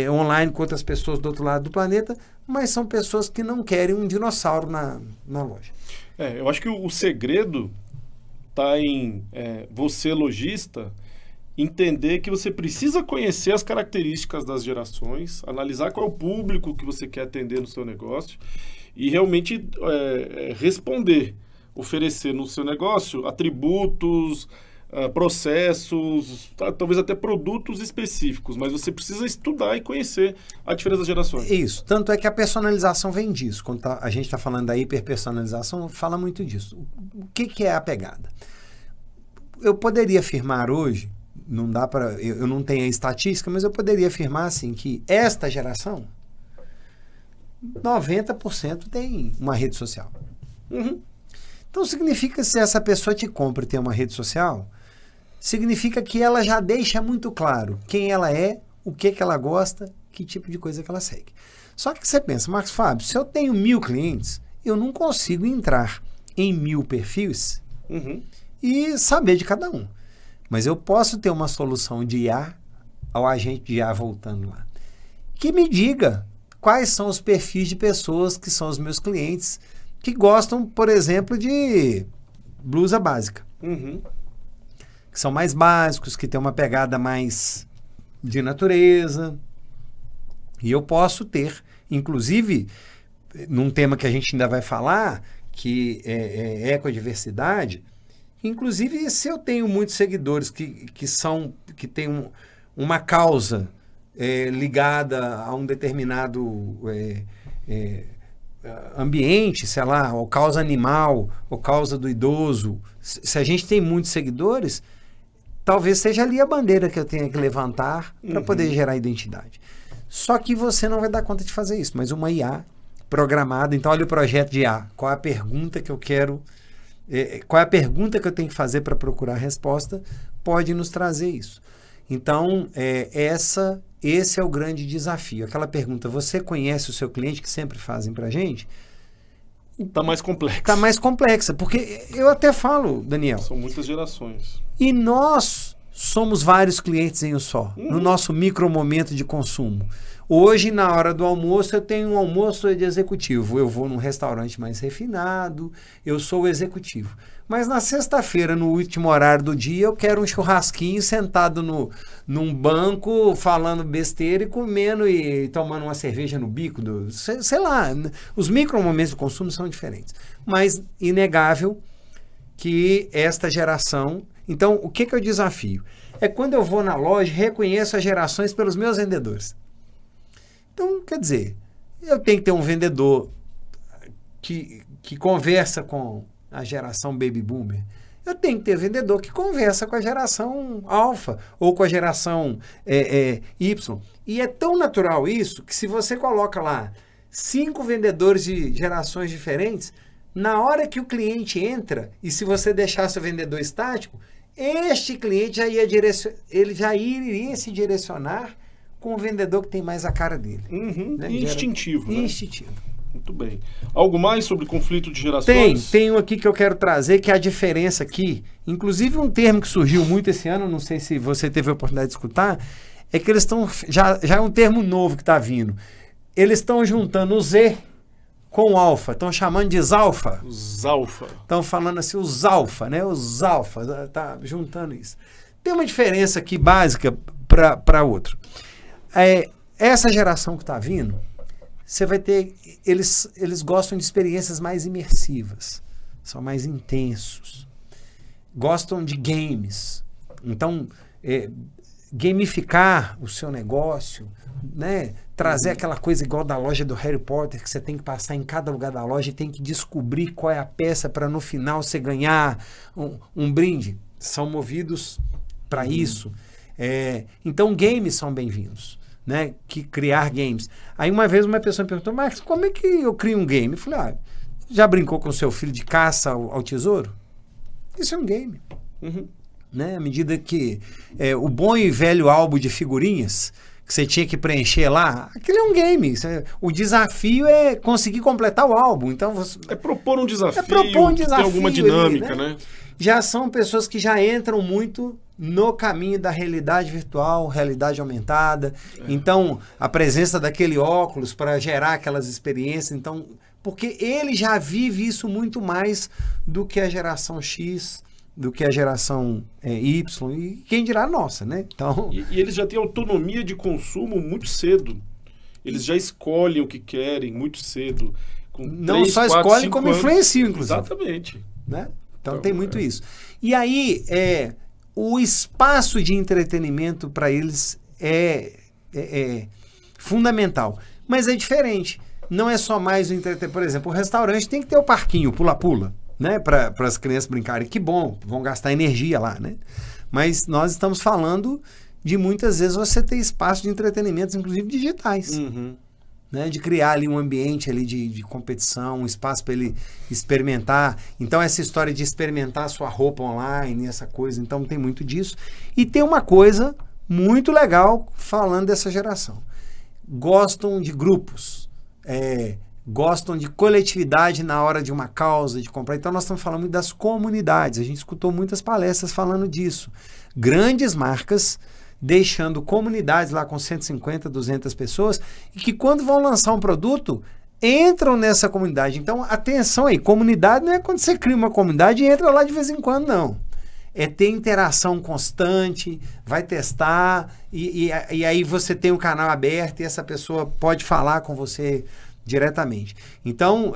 online com outras pessoas do outro lado do planeta, mas são pessoas que não querem um dinossauro na loja. Eu acho que o segredo está em você, lojista, entender que você precisa conhecer as características das gerações, analisar qual é o público que você quer atender no seu negócio e realmente responder, oferecer no seu negócio atributos, processos, talvez até produtos específicos, mas você precisa estudar e conhecer a diferença das gerações. Isso, tanto é que a personalização vem disso. Quando a gente está falando da hiperpersonalização, fala muito disso. O que é a pegada? Eu poderia afirmar hoje, não dá para, eu não tenho a estatística, mas eu poderia afirmar assim que esta geração 90% tem uma rede social. Então significa que se essa pessoa te compra e tem uma rede social, significa que ela já deixa muito claro quem ela é, o que ela gosta, que tipo de coisa que ela segue. Só que você pensa, Marcos Fábio, se eu tenho 1000 clientes, eu não consigo entrar em 1000 perfis e saber de cada um. Mas eu posso ter uma solução de IA, ao agente de IA voltando lá, que me diga quais são os perfis de pessoas que são os meus clientes, que gostam, por exemplo, de blusa básica. Que são mais básicos, que têm uma pegada mais de natureza. E eu posso ter, inclusive, num tema que a gente ainda vai falar, que é ecodiversidade, inclusive se eu tenho muitos seguidores que têm uma causa ligada a um determinado ambiente, sei lá, ou causa animal, ou causa do idoso, se a gente tem muitos seguidores, talvez seja ali a bandeira que eu tenha que levantar para poder gerar identidade. Só que você não vai dar conta de fazer isso, mas uma IA programada, então olha o projeto de IA, qual é a pergunta que eu quero, qual é a pergunta que eu tenho que fazer para procurar a resposta, pode nos trazer isso. Então, esse é o grande desafio. Aquela pergunta, você conhece o seu cliente, que sempre fazem para a gente? Está mais complexa. Está mais complexa, porque eu até falo, Daniel. São muitas gerações. E nós somos vários clientes em um só, no nosso micro momento de consumo. Hoje, na hora do almoço, eu tenho um almoço de executivo. Eu vou num restaurante mais refinado, eu sou o executivo. Mas na sexta-feira, no último horário do dia, eu quero um churrasquinho sentado num banco, falando besteira e comendo e tomando uma cerveja no bico. Sei lá, os micromomentos de consumo são diferentes. Mas, inegável que esta geração... Então, o que é o desafio? É quando eu vou na loja, reconheço as gerações pelos meus vendedores. Então, quer dizer, eu tenho que ter um vendedor que conversa com a geração Baby Boomer. Eu tenho que ter vendedor que conversa com a geração Alpha ou com a geração Y. E é tão natural isso que se você coloca lá 5 vendedores de gerações diferentes, na hora que o cliente entra, e se você deixasse o vendedor estático, este cliente já iria se direcionar com o vendedor que tem mais a cara dele. Né? Instintivo. Né? Instintivo. Muito bem. Algo mais sobre conflito de gerações? Tem um aqui que eu quero trazer, que é a diferença aqui. Inclusive um termo que surgiu muito esse ano, não sei se você teve a oportunidade de escutar, é que eles estão... Já é um termo novo que está vindo. Eles estão juntando o Z com o alfa. Estão chamando de Zalfa. Os alfa. Estão falando assim, os alfa, né? Os alfa. Tá juntando isso. Tem uma diferença aqui básica para outro. Essa geração que está vindo, você vai ter... Eles gostam de experiências mais imersivas. São mais intensos. Gostam de games. Então, gamificar o seu negócio, né? Trazer aquela coisa igual da loja do Harry Potter, que você tem que passar em cada lugar da loja e tem que descobrir qual é a peça para no final você ganhar um brinde. São movidos para isso. Então, games são bem-vindos. Né, que criar games. Aí uma vez uma pessoa me perguntou, mas como é que eu crio um game? Eu falei, já brincou com seu filho de caça ao tesouro? Isso é um game. Né? À medida que o bom e velho álbum de figurinhas que você tinha que preencher lá, aquilo é um game. O desafio é conseguir completar o álbum. Então é propor um desafio, ter alguma dinâmica, né? Já são pessoas que já entram muito no caminho da realidade virtual, realidade aumentada. Então, a presença daquele óculos para gerar aquelas experiências. Então, porque ele já vive isso muito mais do que a geração X, do que a geração Y, e quem dirá a nossa, né? Então... E eles já têm autonomia de consumo muito cedo. Eles já escolhem o que querem muito cedo. Não só escolhem, como influenciam, inclusive. Exatamente. Né? Então tem muito isso. E aí, o espaço de entretenimento para eles é fundamental. Mas é diferente. Não é só mais o entretenimento. Por exemplo, o restaurante tem que ter o parquinho pula-pula, né? Para as crianças brincarem. Que bom, vão gastar energia lá, né? Mas nós estamos falando de muitas vezes você ter espaço de entretenimento, inclusive digitais. Né, de criar ali um ambiente ali de competição, um espaço para ele experimentar. Então, essa história de experimentar a sua roupa online, essa coisa, então tem muito disso. E tem uma coisa muito legal falando dessa geração. Gostam de grupos, gostam de coletividade na hora de uma causa, de comprar. Então, nós estamos falando muito das comunidades. A gente escutou muitas palestras falando disso. Grandes marcas deixando comunidades lá com 150, 200 pessoas, e que quando vão lançar um produto, entram nessa comunidade. Então, atenção aí, comunidade não é quando você cria uma comunidade e entra lá de vez em quando, não. É ter interação constante, vai testar, e aí você tem um canal aberto e essa pessoa pode falar com você diretamente. Então,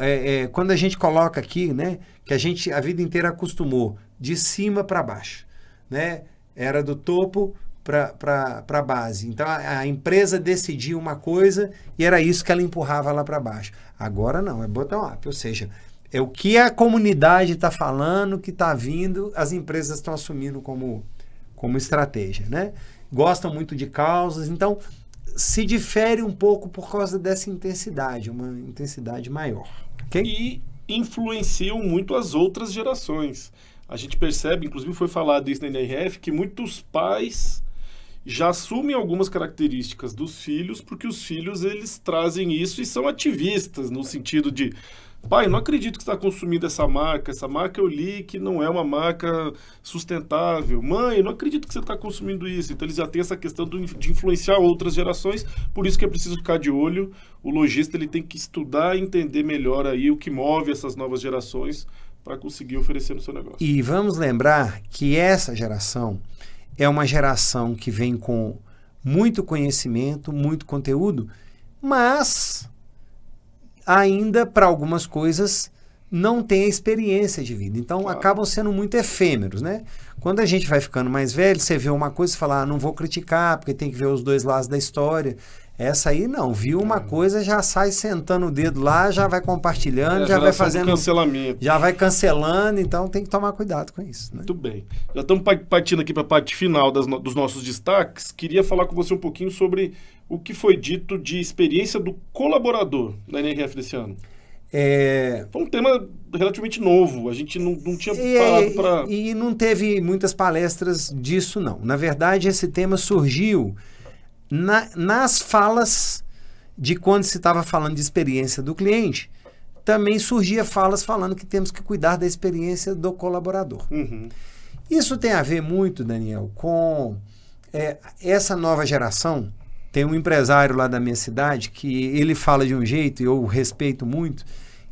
quando a gente coloca aqui, né, que a gente a vida inteira acostumou de cima para baixo, né, era do topo para a base. Então, a empresa decidia uma coisa e era isso que ela empurrava lá para baixo. Agora não, é bottom-up, ou seja, é o que a comunidade está falando, que está vindo, as empresas estão assumindo como como estratégia, né? Gostam muito de causas, então se difere um pouco por causa dessa intensidade, uma intensidade maior. Okay? E influenciam muito as outras gerações. A gente percebe, inclusive foi falado isso na NRF, que muitos pais já assumem algumas características dos filhos, porque os filhos eles trazem isso e são ativistas, no sentido de: pai, não acredito que você está consumindo essa marca eu li que não é uma marca sustentável. Mãe, não acredito que você está consumindo isso. Então eles já têm essa questão de influenciar outras gerações, por isso que é preciso ficar de olho. O lojista ele tem que estudar e entender melhor aí o que move essas novas gerações para conseguir oferecer no seu negócio. E vamos lembrar que essa geração é uma geração que vem com muito conhecimento, muito conteúdo, mas ainda, para algumas coisas, não tem a experiência de vida. Então, Claro. acabam sendo muito efêmeros, né? Quando a gente vai ficando mais velho, você vê uma coisa e fala: não vou criticar, porque tem que ver os dois lados da história. Essa aí não, viu uma coisa, já sai sentando o dedo lá, já vai compartilhando, já vai fazendo cancelamento. já vai cancelando, então tem que tomar cuidado com isso, né? Muito bem. Já estamos partindo aqui para a parte final dos nossos destaques. Queria falar com você um pouquinho sobre o que foi dito de experiência do colaborador da NRF desse ano. Foi um tema relativamente novo, a gente não tinha parado para... E não teve muitas palestras disso, não. Na verdade, esse tema surgiu nas falas de quando se estava falando de experiência do cliente, também surgia falas falando que temos que cuidar da experiência do colaborador. Uhum. Isso tem a ver muito, Daniel, com essa nova geração. Tem um empresário lá da minha cidade que ele fala de um jeito, e eu o respeito muito,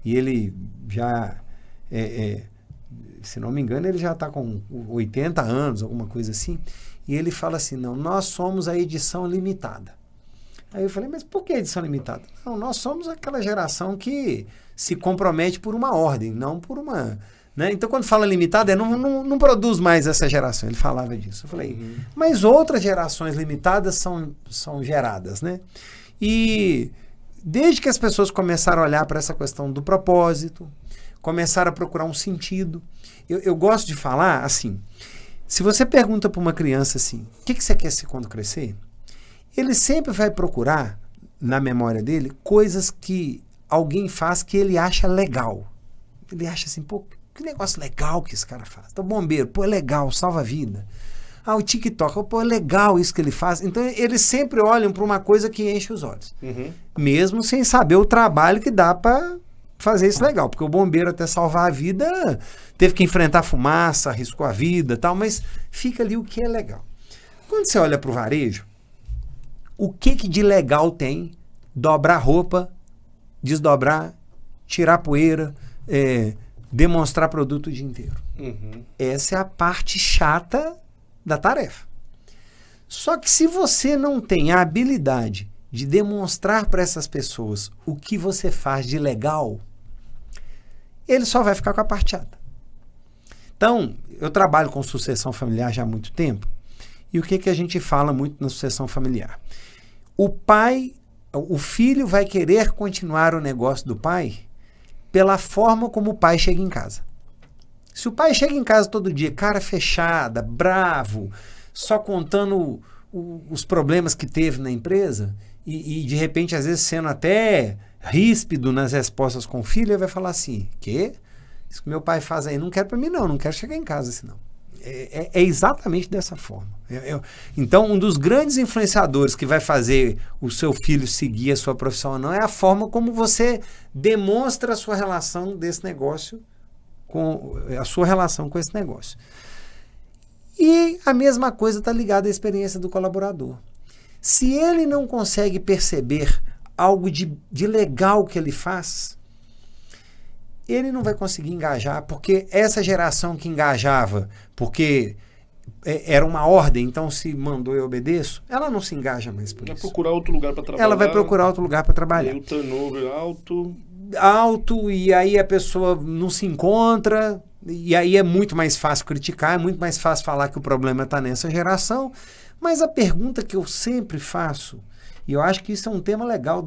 e ele já, se não me engano, ele já está com 80 anos, alguma coisa assim, e ele fala assim: não, nós somos a edição limitada. Aí eu falei: mas por que edição limitada? Não, nós somos aquela geração que se compromete por uma ordem, não por uma... Né? Então, quando fala limitada, não produz mais essa geração. Ele falava disso. Eu falei: mas outras gerações limitadas são geradas, né? E desde que as pessoas começaram a olhar para essa questão do propósito, começaram a procurar um sentido, eu gosto de falar assim: se você pergunta para uma criança assim, o que você quer ser quando crescer? Ele sempre vai procurar, na memória dele, coisas que alguém faz que ele acha legal. Ele acha assim: pô, que negócio legal que esse cara faz. Então, bombeiro, pô, é legal, salva a vida. O TikTok, pô, é legal isso que ele faz. Então, eles sempre olham para uma coisa que enche os olhos. Uhum. Mesmo sem saber o trabalho que dá para fazer isso legal. Porque o bombeiro, até salvar a vida, teve que enfrentar fumaça, arriscou a vida e tal, mas fica ali o que é legal. Quando você olha para o varejo, o que de legal tem dobrar roupa, desdobrar, tirar poeira, demonstrar produto o dia inteiro? Uhum. Essa é a parte chata da tarefa. Só que se você não tem a habilidade de demonstrar para essas pessoas o que você faz de legal, ele só vai ficar com a parte chata. Então, eu trabalho com sucessão familiar já há muito tempo, e o que a gente fala muito na sucessão familiar? O filho vai querer continuar o negócio do pai pela forma como o pai chega em casa. Se o pai chega em casa todo dia, cara fechada, bravo, só contando os problemas que teve na empresa, e de repente, às vezes, sendo até ríspido nas respostas com o filho, ele vai falar assim: quê? Isso que meu pai faz aí não quero para mim não quero chegar em casa assim não. É exatamente dessa forma. Então, um dos grandes influenciadores que vai fazer o seu filho seguir a sua profissão ou não é a forma como você demonstra a sua relação desse negócio, a sua relação com esse negócio. E a mesma coisa está ligada à experiência do colaborador. Se ele não consegue perceber algo de legal que ele faz, ele não vai conseguir engajar, porque essa geração que engajava, porque era uma ordem, então se mandou eu obedeço, ela não se engaja mais por Vai isso. procurar outro lugar para trabalhar. Ela vai procurar outro lugar para trabalhar. E o turnover alto, e aí a pessoa não se encontra, e aí é muito mais fácil criticar, é muito mais fácil falar que o problema está nessa geração. Mas a pergunta que eu sempre faço, e eu acho que isso é um tema legal,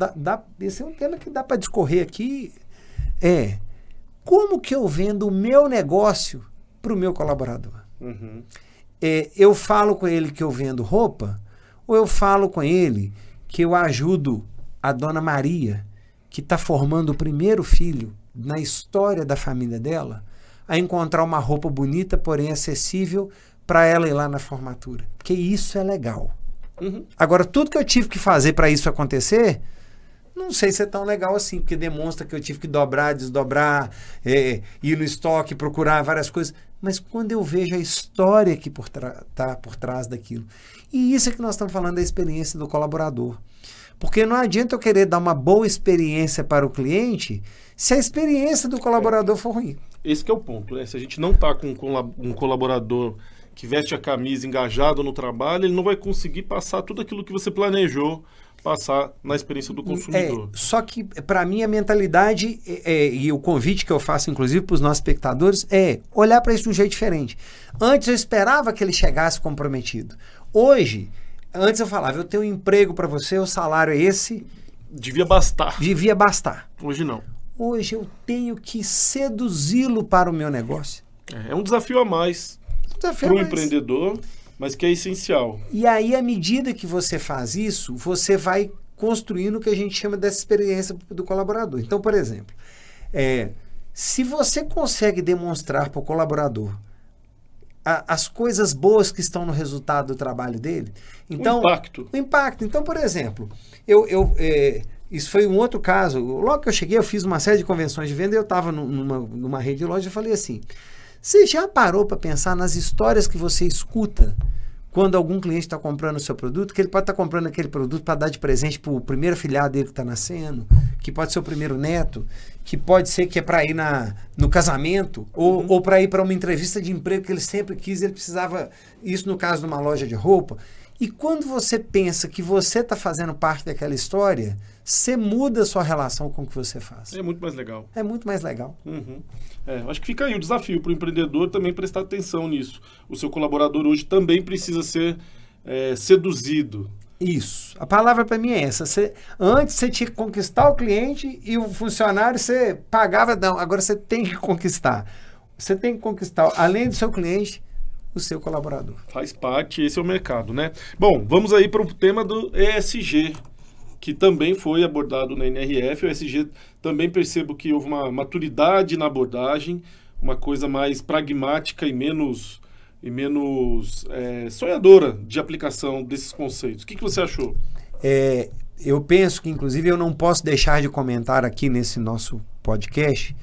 esse é um tema que dá para discorrer aqui, como que eu vendo o meu negócio para o meu colaborador? Uhum. eu falo com ele que eu vendo roupa, ou eu falo com ele que eu ajudo a dona Maria, que está formando o primeiro filho na história da família dela, a encontrar uma roupa bonita, porém acessível, para ela ir lá na formatura. Porque isso é legal. Agora, tudo que eu tive que fazer para isso acontecer, não sei se é tão legal assim, porque demonstra que eu tive que dobrar, desdobrar, ir no estoque, procurar várias coisas. Mas quando eu vejo a história que está por trás daquilo. E isso é que nós estamos falando da experiência do colaborador. Porque não adianta eu querer dar uma boa experiência para o cliente se a experiência do colaborador for ruim. Esse que é o ponto, né? Se a gente não está com um colaborador que veste a camisa engajado no trabalho, ele não vai conseguir passar tudo aquilo que você planejou passar na experiência do consumidor. Só que, para mim, a mentalidade, e o convite que eu faço, inclusive, para os nossos espectadores, é olhar para isso de um jeito diferente. Antes eu esperava que ele chegasse comprometido. Hoje, antes eu falava, eu tenho um emprego para você, o salário é esse. Devia bastar. Devia bastar. Hoje não. Hoje eu tenho que seduzi-lo para o meu negócio. É um desafio a mais para o empreendedor, mas que é essencial. E aí, à medida que você faz isso, você vai construindo o que a gente chama dessa experiência do colaborador. Então, por exemplo, se você consegue demonstrar para o colaborador as coisas boas que estão no resultado do trabalho dele, então, o impacto. Então, por exemplo, isso foi um outro caso. Logo que eu cheguei, eu fiz uma série de convenções de venda e eu estava numa rede de loja e falei assim, você já parou para pensar nas histórias que você escuta quando algum cliente está comprando o seu produto, que ele pode estar comprando aquele produto para dar de presente para o primeiro afilhado dele que está nascendo, que pode ser o primeiro neto, que pode ser que é para ir no casamento, ou para ir para uma entrevista de emprego que ele sempre quis, ele precisava, isso no caso de uma loja de roupa. E quando você pensa que você está fazendo parte daquela história, você muda a sua relação com o que você faz. É muito mais legal. É muito mais legal. Acho que fica aí o desafio para o empreendedor também prestar atenção nisso. O seu colaborador hoje também precisa ser seduzido. Isso. A palavra para mim é essa. Antes você tinha que conquistar o cliente e o funcionário você pagava. Não, agora você tem que conquistar. Você tem que conquistar, além do seu cliente, o seu colaborador. Faz parte, esse é o mercado, né? Bom, vamos aí para o tema do ESG, que também foi abordado na NRF. O ESG também percebo que houve uma maturidade na abordagem, uma coisa mais pragmática e menos sonhadora de aplicação desses conceitos. O que você achou? Eu penso que, inclusive, eu não posso deixar de comentar aqui nesse nosso podcast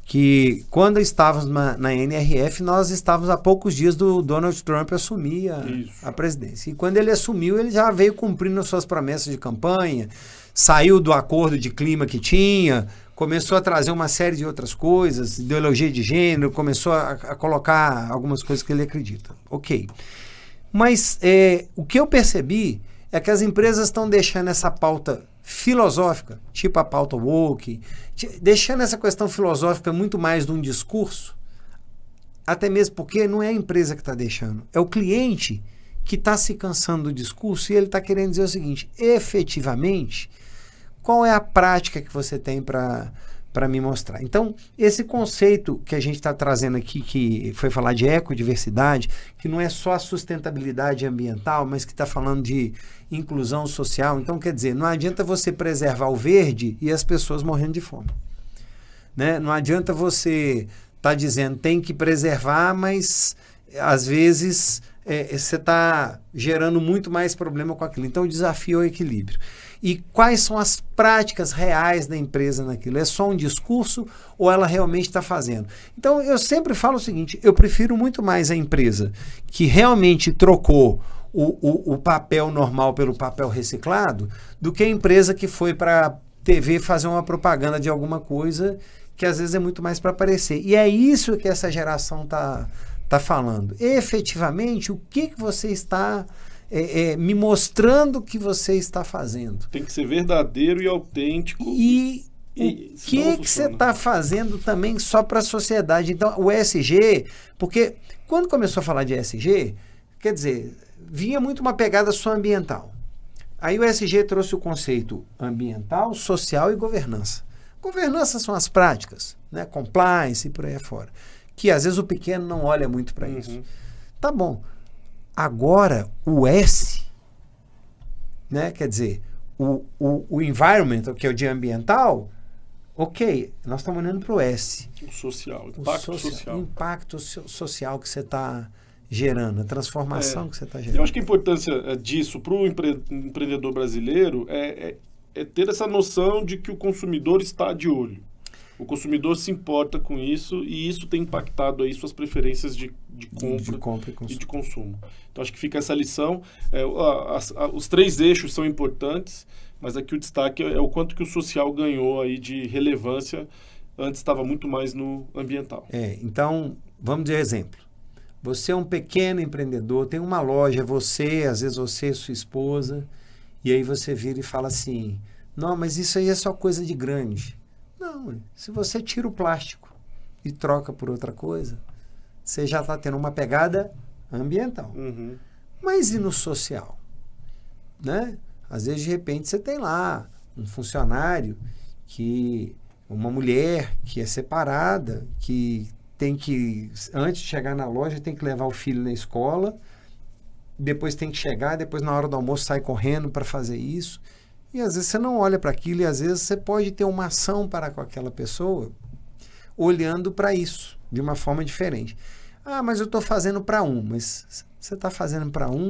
que quando estávamos na NRF, nós estávamos há poucos dias do Donald Trump assumir a presidência. E quando ele assumiu, ele já veio cumprindo suas promessas de campanha, saiu do acordo de clima que tinha, começou a trazer uma série de outras coisas, ideologia de gênero, começou a colocar algumas coisas que ele acredita. Ok. Mas o que eu percebi é que as empresas estão deixando essa pauta filosófica, tipo a pauta woke, deixando essa questão filosófica muito mais de um discurso, até mesmo porque não é a empresa que está deixando, é o cliente que está se cansando do discurso e ele está querendo dizer o seguinte, efetivamente, qual é a prática que você tem para me mostrar? Então, esse conceito que a gente está trazendo aqui, que foi falar de ecodiversidade, que não é só a sustentabilidade ambiental, mas que está falando de inclusão social. Então, quer dizer, não adianta você preservar o verde e as pessoas morrendo de fome. Né? Não adianta você estar dizendo tem que preservar, mas às vezes você está gerando muito mais problema com aquilo. Então, o desafio é o equilíbrio. E quais são as práticas reais da empresa naquilo? É só um discurso ou ela realmente está fazendo? Então, eu sempre falo o seguinte, eu prefiro muito mais a empresa que realmente trocou o papel normal pelo papel reciclado do que a empresa que foi para a TV fazer uma propaganda de alguma coisa que às vezes é muito mais para aparecer. E é isso que essa geração tá falando. Efetivamente, o que você está me mostrando que você está fazendo. Tem que ser verdadeiro e autêntico. E o que você está fazendo também só para a sociedade. Então, o ESG, porque quando começou a falar de ESG, quer dizer, vinha muito uma pegada só ambiental. Aí o ESG trouxe o conceito ambiental, social e governança. Governança são as práticas, né? Compliance e por aí afora. Que às vezes o pequeno não olha muito para isso. Tá bom. Agora, o S, né? Quer dizer, o environment, que é o de ambiental, ok, nós estamos olhando para o S. O social, impacto social. O impacto social que você está gerando, a transformação que você está gerando. Eu acho que a importância disso para o empreendedor brasileiro é ter essa noção de que o consumidor está de olho. O consumidor se importa com isso e isso tem impactado aí suas preferências de compra e de consumo. Então, acho que fica essa lição. Os 3 eixos são importantes, mas aqui o destaque é o quanto que o social ganhou aí de relevância. Antes estava muito mais no ambiental. Então, vamos dar exemplo. Você é um pequeno empreendedor, tem uma loja, às vezes você e sua esposa, e aí você vira e fala assim, não, mas isso aí é só coisa de grande. Não, se você tira o plástico e troca por outra coisa, você já está tendo uma pegada ambiental. Uhum. Mas e no social? Né? Às vezes, de repente, você tem lá um funcionário, uma mulher que é separada, que tem que, antes de chegar na loja, tem que levar o filho na escola, depois tem que chegar, depois na hora do almoço sai correndo para fazer isso. E às vezes você não olha para aquilo e às vezes você pode ter uma ação para com aquela pessoa olhando para isso de uma forma diferente. Ah, mas eu estou fazendo para um. Mas você está fazendo para um,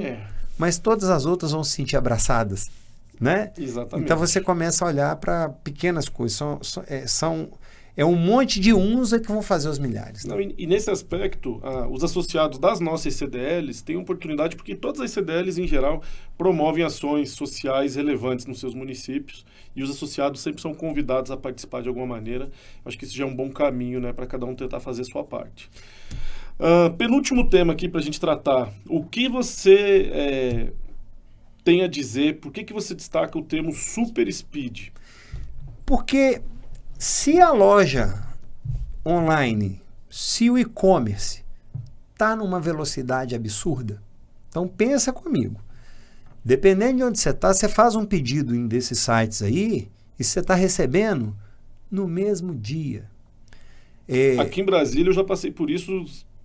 mas todas as outras vão se sentir abraçadas, né? Exatamente. Então você começa a olhar para pequenas coisas. É um monte de uns que vão fazer os milhares. Né? Não, e nesse aspecto, os associados das nossas CDLs têm oportunidade, porque todas as CDLs, em geral, promovem ações sociais relevantes nos seus municípios e os associados sempre são convidados a participar de alguma maneira. Acho que isso já é um bom caminho, né, para cada um tentar fazer a sua parte. Penúltimo tema aqui para a gente tratar. O que você tem a dizer, por que você destaca o termo super speed? Porque se a loja online, se o e-commerce está numa velocidade absurda, então pensa comigo. Dependendo de onde você está, você faz um pedido em desses sites aí e você está recebendo no mesmo dia. Aqui em Brasília eu já passei por isso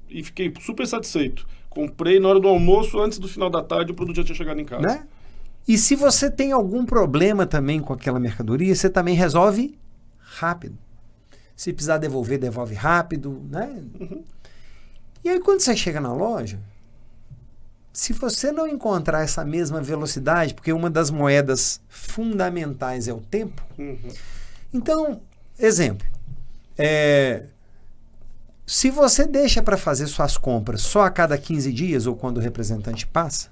e fiquei super satisfeito. Comprei na hora do almoço, antes do final da tarde, o produto já tinha chegado em casa. Né? E se você tem algum problema também com aquela mercadoria, você também resolve rápido. Se precisar devolver, devolve rápido, né? Uhum. E aí quando você chega na loja, se você não encontrar essa mesma velocidade, porque uma das moedas fundamentais é o tempo, então, exemplo, se você deixa para fazer suas compras só a cada 15 dias ou quando o representante passa,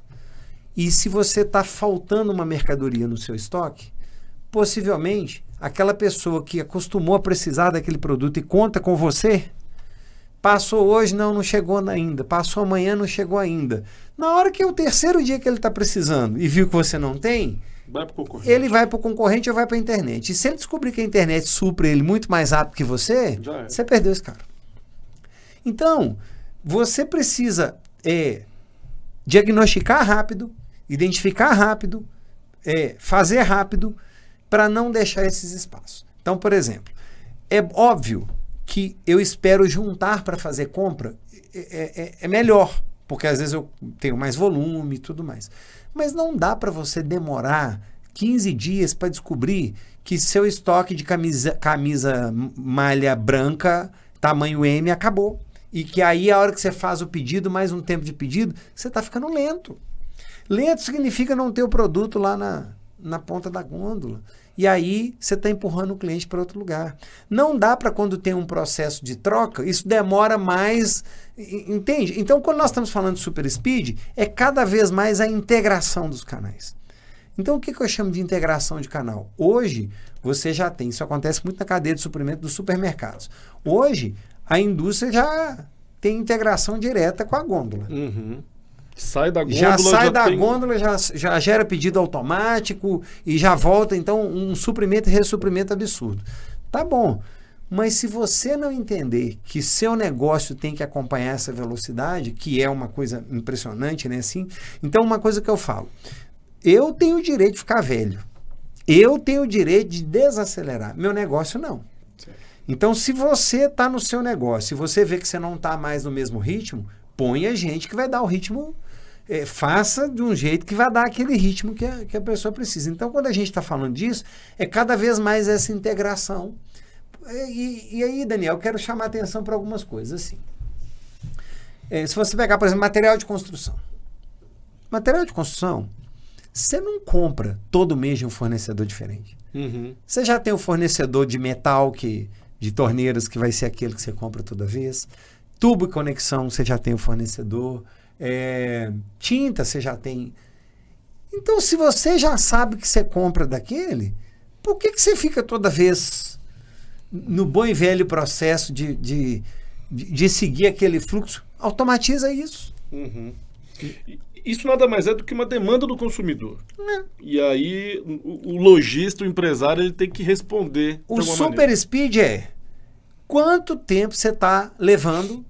e se você está faltando uma mercadoria no seu estoque, possivelmente aquela pessoa que acostumou a precisar daquele produto e conta com você, passou hoje, não chegou ainda, passou amanhã, não chegou ainda. Na hora que é o 3º dia que ele está precisando e viu que você não tem, ele vai para o concorrente ou vai para a internet. E se ele descobrir que a internet supre ele muito mais rápido que você, você perdeu esse cara. Então, você precisa diagnosticar rápido, identificar rápido, fazer rápido, para não deixar esses espaços. Então, por exemplo, é óbvio que eu espero juntar para fazer compra, é melhor, porque às vezes eu tenho mais volume e tudo mais. Mas não dá para você demorar 15 dias para descobrir que seu estoque de camisa malha branca, tamanho M, acabou. E que aí, a hora que você faz o pedido, mais um tempo de pedido, você está ficando lento. Lento significa não ter o produto lá na ponta da gôndola. E aí, você está empurrando o cliente para outro lugar. Não dá para, quando tem um processo de troca, isso demora mais, entende? Então, quando nós estamos falando de super speed, é cada vez mais a integração dos canais. Então, o que eu chamo de integração de canal? Hoje, você já tem, isso acontece muito na cadeia de suprimento dos supermercados. Hoje, a indústria já tem integração direta com a gôndola. Sai da gôndola, já sai da gôndola, já gera pedido automático e já volta, então, um suprimento e ressuprimento absurdo. Tá bom, mas se você não entender que seu negócio tem que acompanhar essa velocidade, que é uma coisa impressionante, né? Assim, então, uma coisa que eu falo, eu tenho o direito de ficar velho, eu tenho o direito de desacelerar, meu negócio não. Então, se você está no seu negócio, se você vê que você não está mais no mesmo ritmo, põe a gente que vai dar o ritmo faça de um jeito que vai dar aquele ritmo que a pessoa precisa. Então, quando a gente está falando disso, é cada vez mais essa integração. E aí, Daniel, eu quero chamar a atenção para algumas coisas. Assim. Se você pegar, por exemplo, material de construção. Material de construção, você não compra todo mês de um fornecedor diferente. Uhum. Você já tem o fornecedor de metal, de torneiras, que vai ser aquele que você compra toda vez. Tubo e conexão, você já tem o fornecedor. Tinta, você já tem. Então, se você já sabe que você compra daquele, por que você fica toda vez no bom e velho processo de seguir aquele fluxo? Automatiza isso. Uhum. Isso nada mais é do que uma demanda do consumidor. E aí o lojista, o empresário, ele tem que responder. O super speed quanto tempo você está levando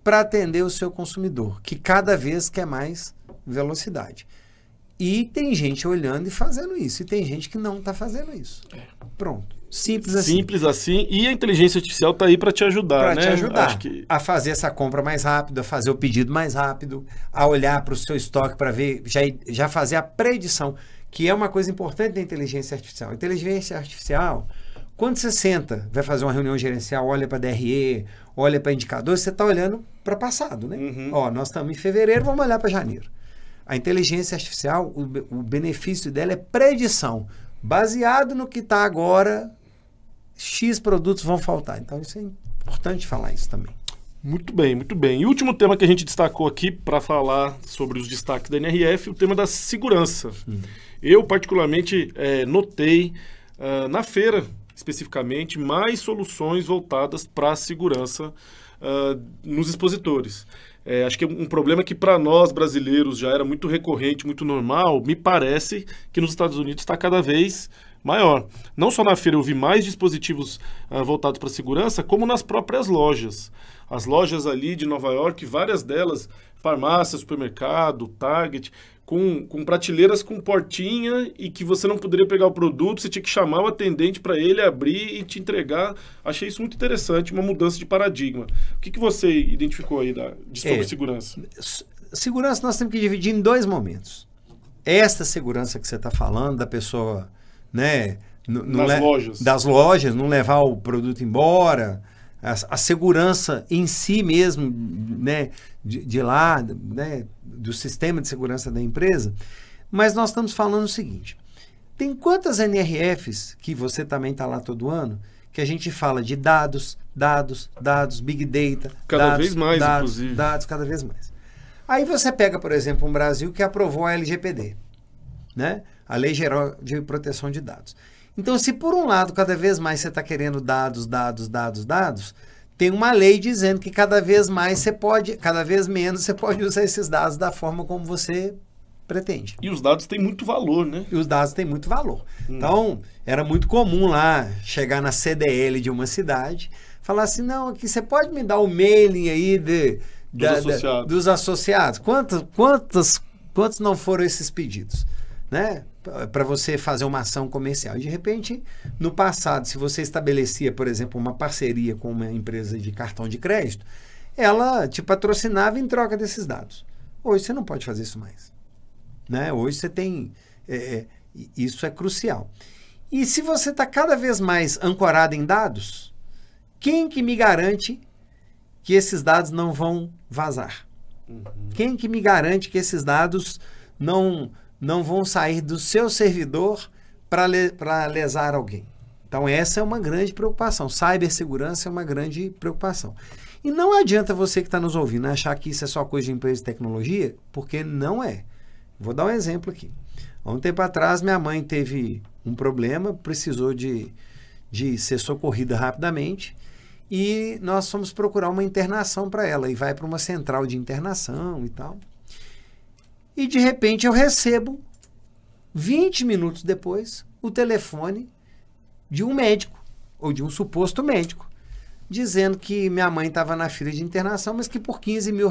para atender o seu consumidor, que cada vez quer mais velocidade. E tem gente olhando e fazendo isso, e tem gente que não está fazendo isso. Pronto. Simples assim. Simples assim. E a inteligência artificial está aí para te ajudar, né? Para te ajudar Acho que... a fazer essa compra mais rápido, a fazer o pedido mais rápido, a olhar para o seu estoque para ver, já fazer a predição, que é uma coisa importante da inteligência artificial. A inteligência artificial, quando você senta, vai fazer uma reunião gerencial, olha para DRE, olha para indicadores, você está olhando para passado, né? Uhum. Nós estamos em fevereiro, vamos olhar para janeiro. A inteligência artificial, o benefício dela é predição. Baseado no que está agora, X produtos vão faltar. Então, isso é importante falar isso também. Muito bem, muito bem. E o último tema que a gente destacou aqui para falar sobre os destaques da NRF, o tema da segurança. Eu, particularmente, notei na feira, especificamente, mais soluções voltadas para a segurança nos expositores. Acho que um problema que para nós brasileiros já era muito recorrente, muito normal, me parece que nos Estados Unidos está cada vez maior. Não só na feira eu vi mais dispositivos voltados para a segurança, como nas próprias lojas. As lojas ali de Nova York, várias delas, farmácia, supermercado, Target, com prateleiras com portinha e que você não poderia pegar o produto, você tinha que chamar o atendente para ele abrir e te entregar. Achei isso muito interessante, uma mudança de paradigma. O que você identificou aí sobre segurança? Segurança nós temos que dividir em dois momentos. Esta segurança que você está falando, da pessoa, né, das lojas, não levar o produto embora, a segurança em si mesmo, né, de lá, né, do sistema de segurança da empresa, mas nós estamos falando o seguinte, tem quantas NRFs, que você também está lá todo ano, que a gente fala de dados, Big Data, cada vez mais, inclusive. Dados cada vez mais. Aí você pega, por exemplo, um Brasil que aprovou a LGPD, né? A Lei Geral de Proteção de Dados. Então, se por um lado, cada vez mais você está querendo dados, tem uma lei dizendo que cada vez menos você pode usar esses dados da forma como você pretende. E os dados têm muito valor, né? E os dados têm muito valor. Então, era muito comum lá, chegar na CDL de uma cidade, falar assim, não, aqui você pode me dar o mailing aí dos associados. Quantos não foram esses pedidos? Né? Para você fazer uma ação comercial. E de repente, no passado, se você estabelecia, por exemplo, uma parceria com uma empresa de cartão de crédito, ela te patrocinava em troca desses dados. Hoje você não pode fazer isso mais. Né? Hoje você tem... isso é crucial. E se você está cada vez mais ancorado em dados, quem que me garante que esses dados não vão vazar? Quem que me garante que esses dados não vão sair do seu servidor para lesar alguém? Então, essa é uma grande preocupação. Cibersegurança é uma grande preocupação. E não adianta você que está nos ouvindo achar que isso é só coisa de empresa de tecnologia, porque não é. Vou dar um exemplo aqui. Há um tempo atrás, minha mãe teve um problema, precisou de ser socorrida rapidamente, e nós fomos procurar uma internação para ela, e vai para uma central de internação e tal. E de repente eu recebo, 20 minutos depois, o telefone de um médico, ou de um suposto médico, dizendo que minha mãe estava na fila de internação, mas que por R$15 mil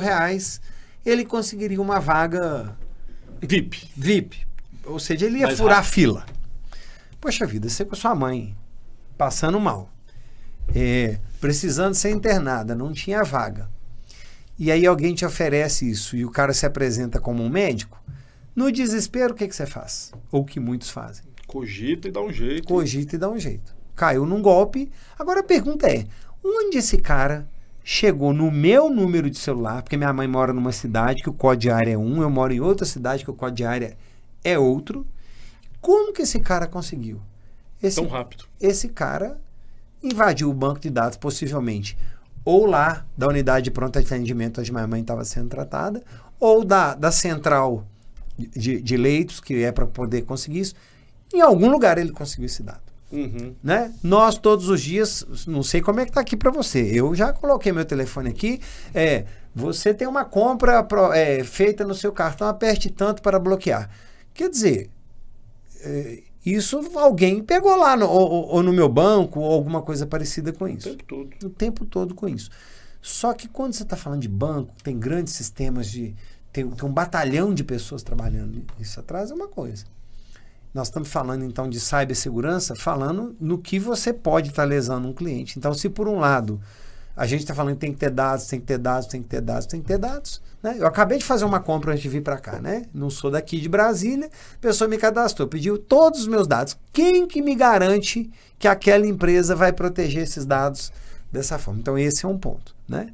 ele conseguiria uma vaga VIP. Ou seja, ele ia mais furar rápido. A fila. Poxa vida, você com a sua mãe passando mal, precisando ser internada, não tinha vaga. e aí alguém te oferece isso e o cara se apresenta como um médico, no desespero, o que você faz? Ou o que muitos fazem? Cogita e dá um jeito. Cogita e dá um jeito. Caiu num golpe. Agora a pergunta é, onde esse cara chegou no meu número de celular, porque minha mãe mora numa cidade que o código de área é 1, eu moro em outra cidade que o código de área é outro. Como que esse cara conseguiu? Tão rápido. Esse cara invadiu o banco de dados, possivelmente, ou lá da unidade de pronto atendimento onde minha mãe estava sendo tratada, ou da central de leitos, que é para poder conseguir isso. Em algum lugar ele conseguiu esse dado. Uhum. Né? Nós, todos os dias, não sei como é que está aqui para você. Eu já coloquei meu telefone aqui. Você tem uma compra feita no seu cartão, aperte tanto para bloquear. Quer dizer, isso alguém pegou lá, ou no meu banco, ou alguma coisa parecida com isso. O tempo todo. O tempo todo com isso. Só que quando você está falando de banco, tem grandes sistemas, tem um batalhão de pessoas trabalhando isso atrás, é uma coisa. Nós estamos falando, então, de cibersegurança, falando no que você pode estar lesando um cliente. Então, se por um lado, a gente está falando que tem que ter dados, tem que ter dados, tem que ter dados, tem que ter dados, né? Eu acabei de fazer uma compra antes de vir para cá, né? Não sou daqui de Brasília, a pessoa me cadastrou, pediu todos os meus dados. Quem que me garante que aquela empresa vai proteger esses dados dessa forma? Então, esse é um ponto, né?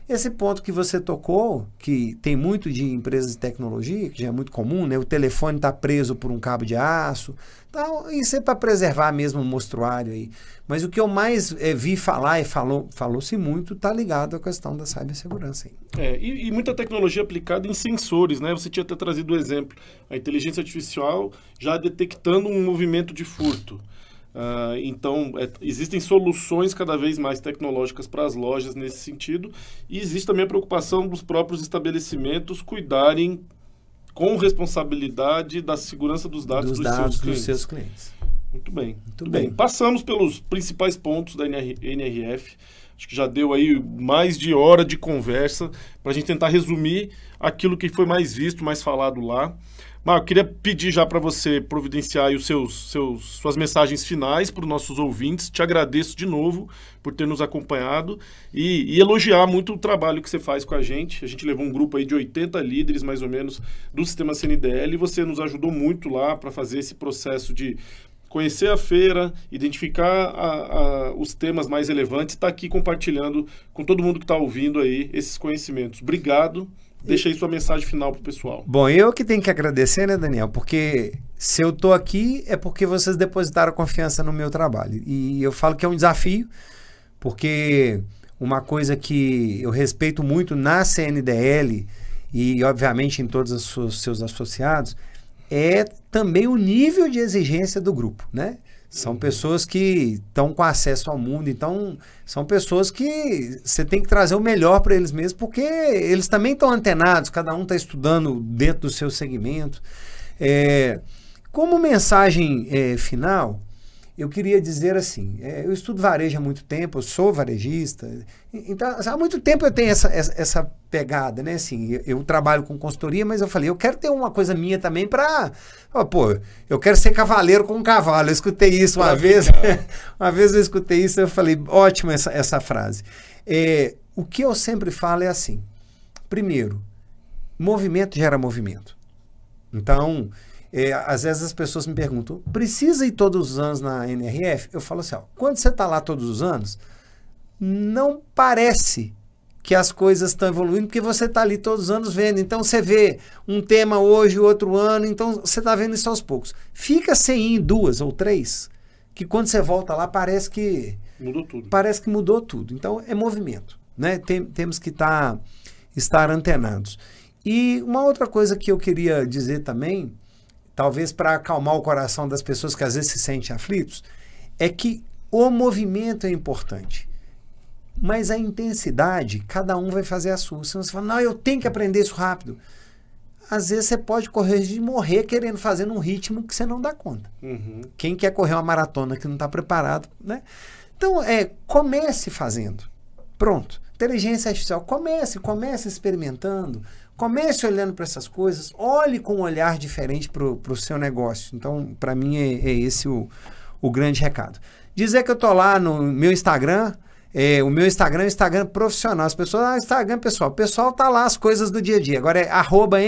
Esse ponto que você tocou, que tem muito de empresas de tecnologia, que já é muito comum, né? O telefone está preso por um cabo de aço. Então, isso é para preservar mesmo o mostruário aí. Mas o que eu mais vi falar, e falou-se muito, está ligado à questão da cibersegurança aí. E muita tecnologia aplicada em sensores, né? Você tinha até trazido o exemplo. A inteligência artificial já detectando um movimento de furto. Então, existem soluções cada vez mais tecnológicas para as lojas nesse sentido, e existe também a preocupação dos próprios estabelecimentos cuidarem com responsabilidade da segurança dos dados dos seus clientes. Muito bem. Muito bem. Passamos pelos principais pontos da NRF. Acho que já deu aí mais de hora de conversa para a gente tentar resumir aquilo que foi mais visto, mais falado lá. Mas eu queria pedir já para você providenciar aí suas mensagens finais para os nossos ouvintes. Te agradeço de novo por ter nos acompanhado e elogiar muito o trabalho que você faz com a gente. A gente levou um grupo aí de 80 líderes, mais ou menos, do sistema CNDL, e você nos ajudou muito lá para fazer esse processo de conhecer a feira, identificar os temas mais relevantes, está aqui compartilhando com todo mundo que está ouvindo aí esses conhecimentos. Obrigado. Deixa aí sua mensagem final pro pessoal. Bom, eu que tenho que agradecer, né, Daniel? Porque se eu tô aqui é porque vocês depositaram confiança no meu trabalho. E eu falo que é um desafio, porque uma coisa que eu respeito muito na CNDL e, obviamente, em todos os seus associados, é também o nível de exigência do grupo, né? São pessoas que estão com acesso ao mundo, então são pessoas que você tem que trazer o melhor para eles mesmos, porque eles também estão antenados, cada um está estudando dentro do seu segmento. Como mensagem final, eu queria dizer assim, eu estudo varejo há muito tempo, eu sou varejista, então há muito tempo eu tenho essa pegada, né? Assim, eu trabalho com consultoria, mas eu falei, eu quero ter uma coisa minha também para... eu quero ser cavaleiro com um cavalo. Eu escutei isso uma vez, uma vez eu escutei isso, eu falei, ótima essa frase. O que eu sempre falo é assim, primeiro, movimento gera movimento. Então... às vezes as pessoas me perguntam, precisa ir todos os anos na NRF? Eu falo assim, quando você está lá todos os anos, não parece que as coisas estão evoluindo, porque você está ali todos os anos vendo. Então você vê um tema hoje, outro ano, então você está vendo isso aos poucos. Fica sem ir 2 ou 3, que quando você volta lá parece que... mudou tudo. Parece que mudou tudo. Então é movimento, né? Temos que estar antenados. E uma outra coisa que eu queria dizer também, talvez para acalmar o coração das pessoas que às vezes se sentem aflitos, é que o movimento é importante. Mas a intensidade, cada um vai fazer a sua. Se você fala, não, eu tenho que aprender isso rápido. Às vezes você pode correr de morrer querendo fazer num ritmo que você não dá conta. Uhum. Quem quer correr uma maratona que não está preparado, né? Então, comece fazendo. Pronto. Inteligência artificial, comece experimentando, comece olhando para essas coisas, olhe com um olhar diferente para o seu negócio. Então, para mim, é esse o grande recado. Dizer que eu estou lá no meu Instagram, O meu Instagram é um Instagram profissional. As pessoas, Instagram pessoal. O pessoal tá lá as coisas do dia a dia. Agora é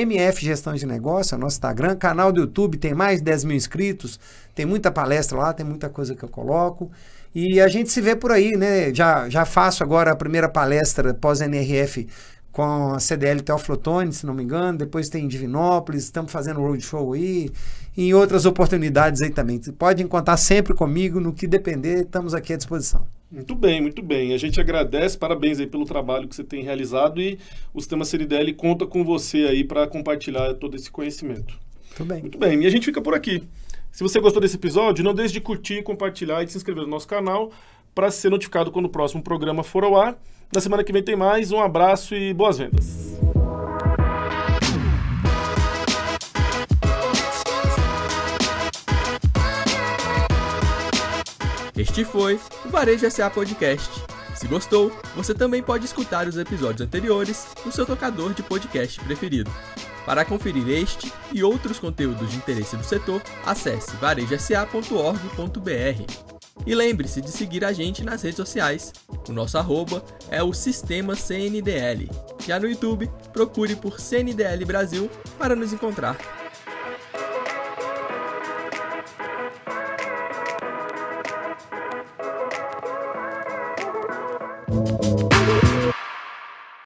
@MF Gestão de Negócio, é o nosso Instagram. Canal do YouTube tem mais de 10 mil inscritos. Tem muita palestra lá, tem muita coisa que eu coloco. E a gente se vê por aí, né? Já faço agora a primeira palestra pós-NRF com a CDL Teófilo Otoni, se não me engano. Depois tem em Divinópolis, estamos fazendo roadshow aí. E em outras oportunidades aí também. Você pode contar sempre comigo, no que depender, estamos aqui à disposição. Muito bem, muito bem. A gente agradece, parabéns aí pelo trabalho que você tem realizado e o Sistema CNDL conta com você aí para compartilhar todo esse conhecimento. Muito bem. Muito bem, e a gente fica por aqui. Se você gostou desse episódio, não deixe de curtir, compartilhar e se inscrever no nosso canal para ser notificado quando o próximo programa for ao ar. Na semana que vem tem mais. Um abraço e boas vendas. Este foi o Varejo SA Podcast. Se gostou, você também pode escutar os episódios anteriores no seu tocador de podcast preferido. Para conferir este e outros conteúdos de interesse do setor, acesse varejosa.org.br. E lembre-se de seguir a gente nas redes sociais. O nosso @ é o Sistema CNDL. Já no YouTube, procure por CNDL Brasil para nos encontrar.